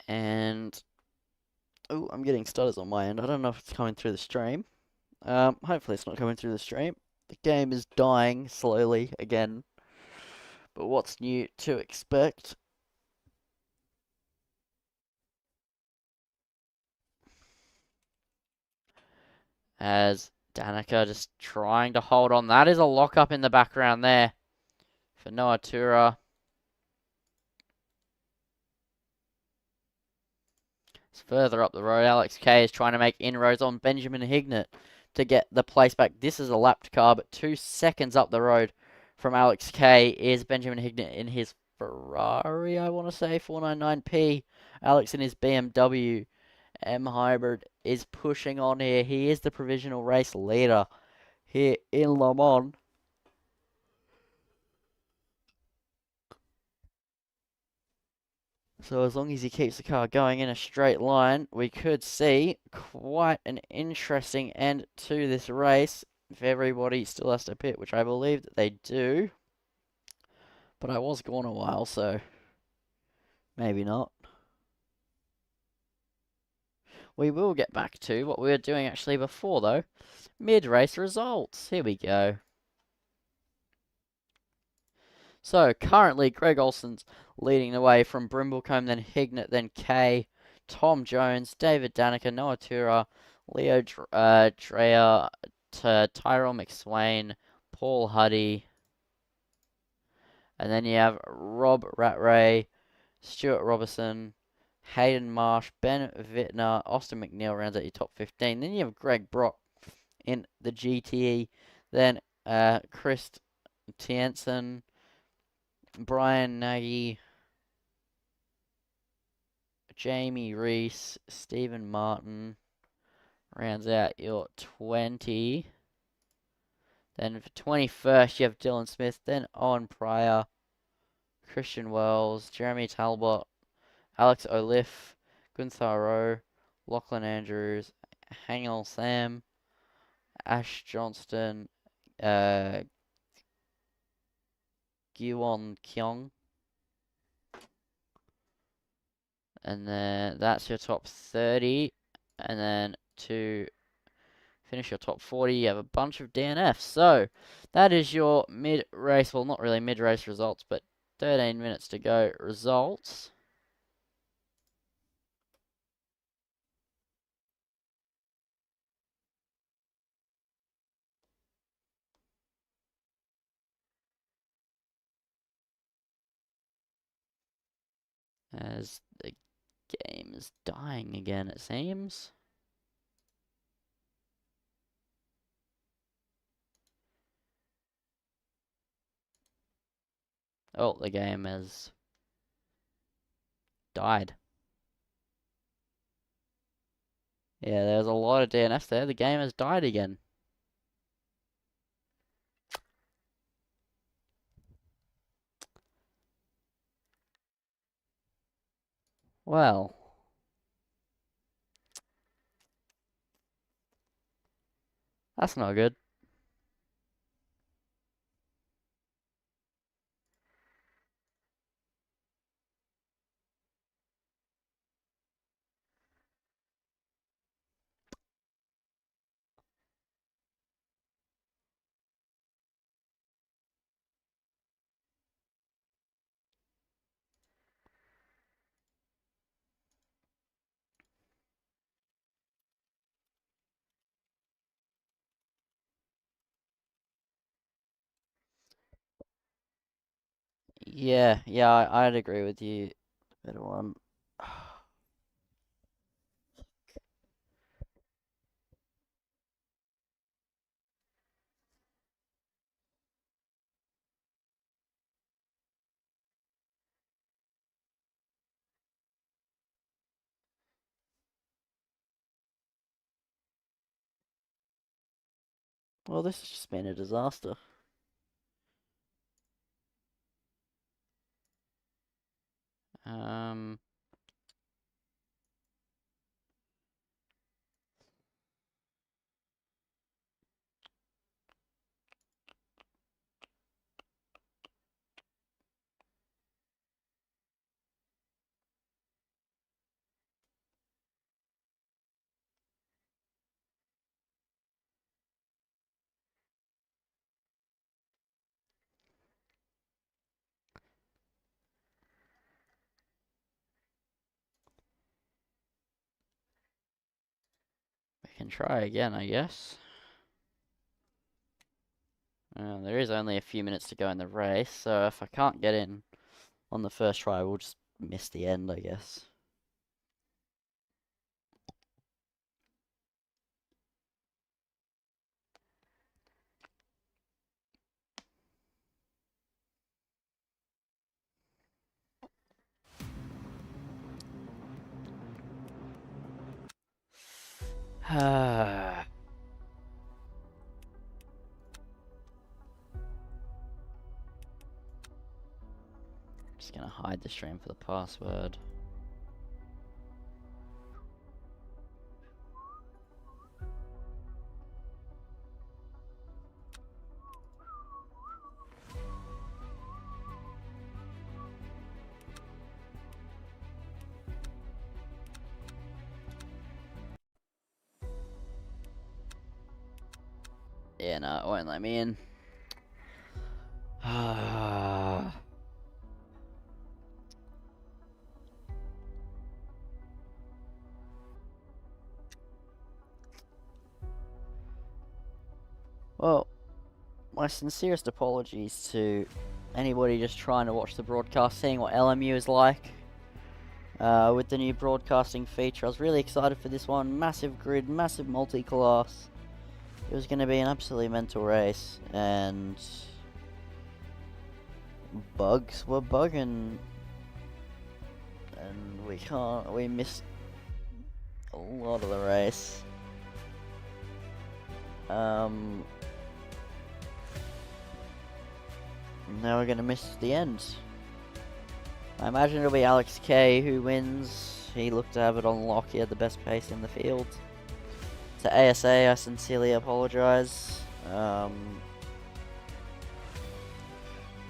And oh, I'm getting stutters on my end. I don't know if it's coming through the stream. Hopefully it's not coming through the stream. The game is dying slowly again. But what's new to expect? As Danica just trying to hold on. That is a lockup in the background there for Noah Tura. Further up the road, Alex K is trying to make inroads on Benjamin Hignett to get the place back. This is a lapped car, but 2 seconds up the road from Alex K is Benjamin Hignett in his Ferrari, I want to say, 499P. Alex in his BMW M Hybrid is pushing on here. He is the provisional race leader here in Le Mans. So as long as he keeps the car going in a straight line, we could see quite an interesting end to this race if everybody still has to pit, which I believe that they do. But I was gone a while, so maybe not. We will get back to what we were doing actually before, though. Mid-race results. Here we go. So, currently, Greg Olson's leading the way from Brimblecombe, then Hignett, then Kay, Tom Jones, David Danica, Noah Tura, Leo Dreyer, Tyrell McSwain, Paul Huddy, and then you have Rob Rattray, Stuart Robertson, Hayden Marsh, Ben Vittner, Austin McNeil rounds out your top 15. Then you have Greg Brock in the GTE, then Chris Tiensen, Brian Nagy, Jamie Reese, Stephen Martin rounds out your 20. Then for 21st, you have Dylan Smith, then Owen Pryor, Christian Wells, Jeremy Talbot, Alex Oliffe, Gunther Rowe, Lachlan Andrews, Hangel Sam, Ash Johnston, Giwon Kyung. And then that's your top 30. And then to finish your top 40, you have a bunch of DNFs. So that is your mid-race, well, not really mid-race results, but 13 minutes to go results. As the game is dying again, it seems. Oh, the game has died. Yeah, there's a lot of DNFs there. The game has died again. Well, that's not good. Yeah, I'd agree with you. Better one. Well, this has just been a disaster. We can try again, I guess. There is only a few minutes to go in the race, so if I can't get in on the first try, we'll just miss the end, I guess. Just gonna hide the stream for the password. Yeah, no, it won't let me in. Well, my sincerest apologies to anybody just trying to watch the broadcast, seeing what LMU is like. With the new broadcasting feature, I was really excited for this one. Massive grid, massive multi-class. It was going to be an absolutely mental race, and bugs were bugging, and we missed a lot of the race. Now we're going to miss the end. I imagine it'll be Alex K who wins. He looked to have it on lock. He had the best pace in the field. To ASA, I sincerely apologise.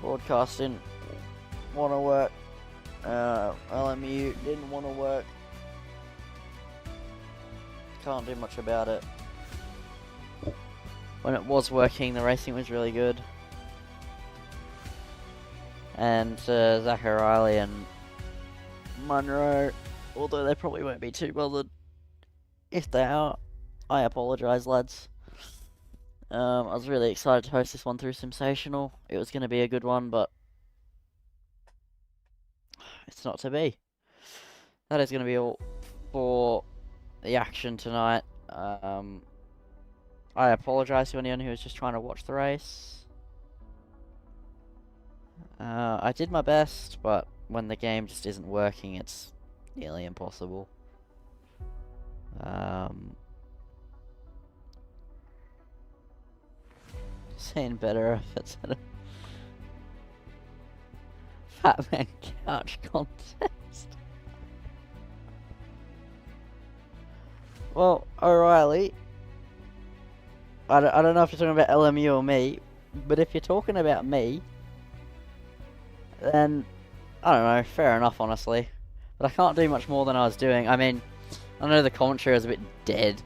Broadcast didn't want to work. LMU didn't want to work. Can't do much about it. When it was working, the racing was really good. And Zach O'Reilly and Munro, although they probably won't be too bothered if they are, I apologise, lads. I was really excited to host this one through SimSational. It was going to be a good one, but it's not to be. That is going to be all for the action tonight. I apologise to anyone who was just trying to watch the race. I did my best, but when the game just isn't working, it's nearly impossible. Seeing better efforts at a Fat Man Couch contest. Well, O'Reilly, I don't know if you're talking about LMU or me, but if you're talking about me, then I don't know, fair enough, honestly. But I can't do much more than I was doing. I mean, I know the commentary was a bit dead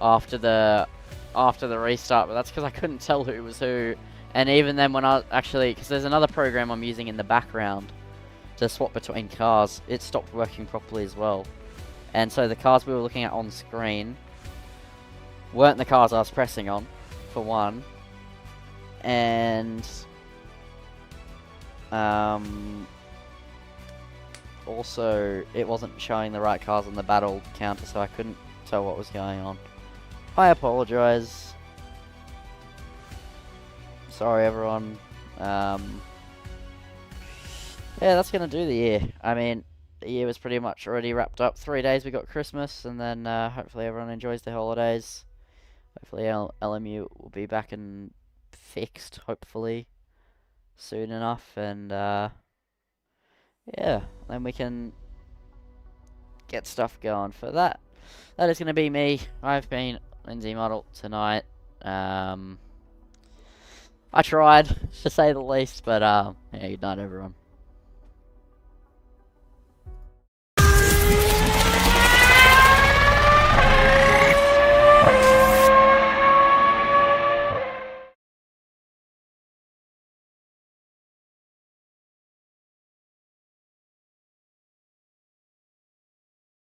after the restart, but that's because I couldn't tell who was who. And even then, when I actually, because there's another program I'm using in the background to swap between cars, it stopped working properly as well. And so the cars we were looking at on screen weren't the cars I was pressing on, for one. And also, it wasn't showing the right cars on the battle counter, so I couldn't tell what was going on. I apologise. Sorry, everyone. Yeah, that's going to do the year. I mean, the year was pretty much already wrapped up. 3 days we got Christmas, and then hopefully everyone enjoys their holidays. Hopefully LMU will be back and fixed, hopefully, soon enough. And yeah, then we can get stuff going for that. That is going to be me. I've been Lindsay Muddle tonight. I tried, to say the least, but yeah, good night, everyone.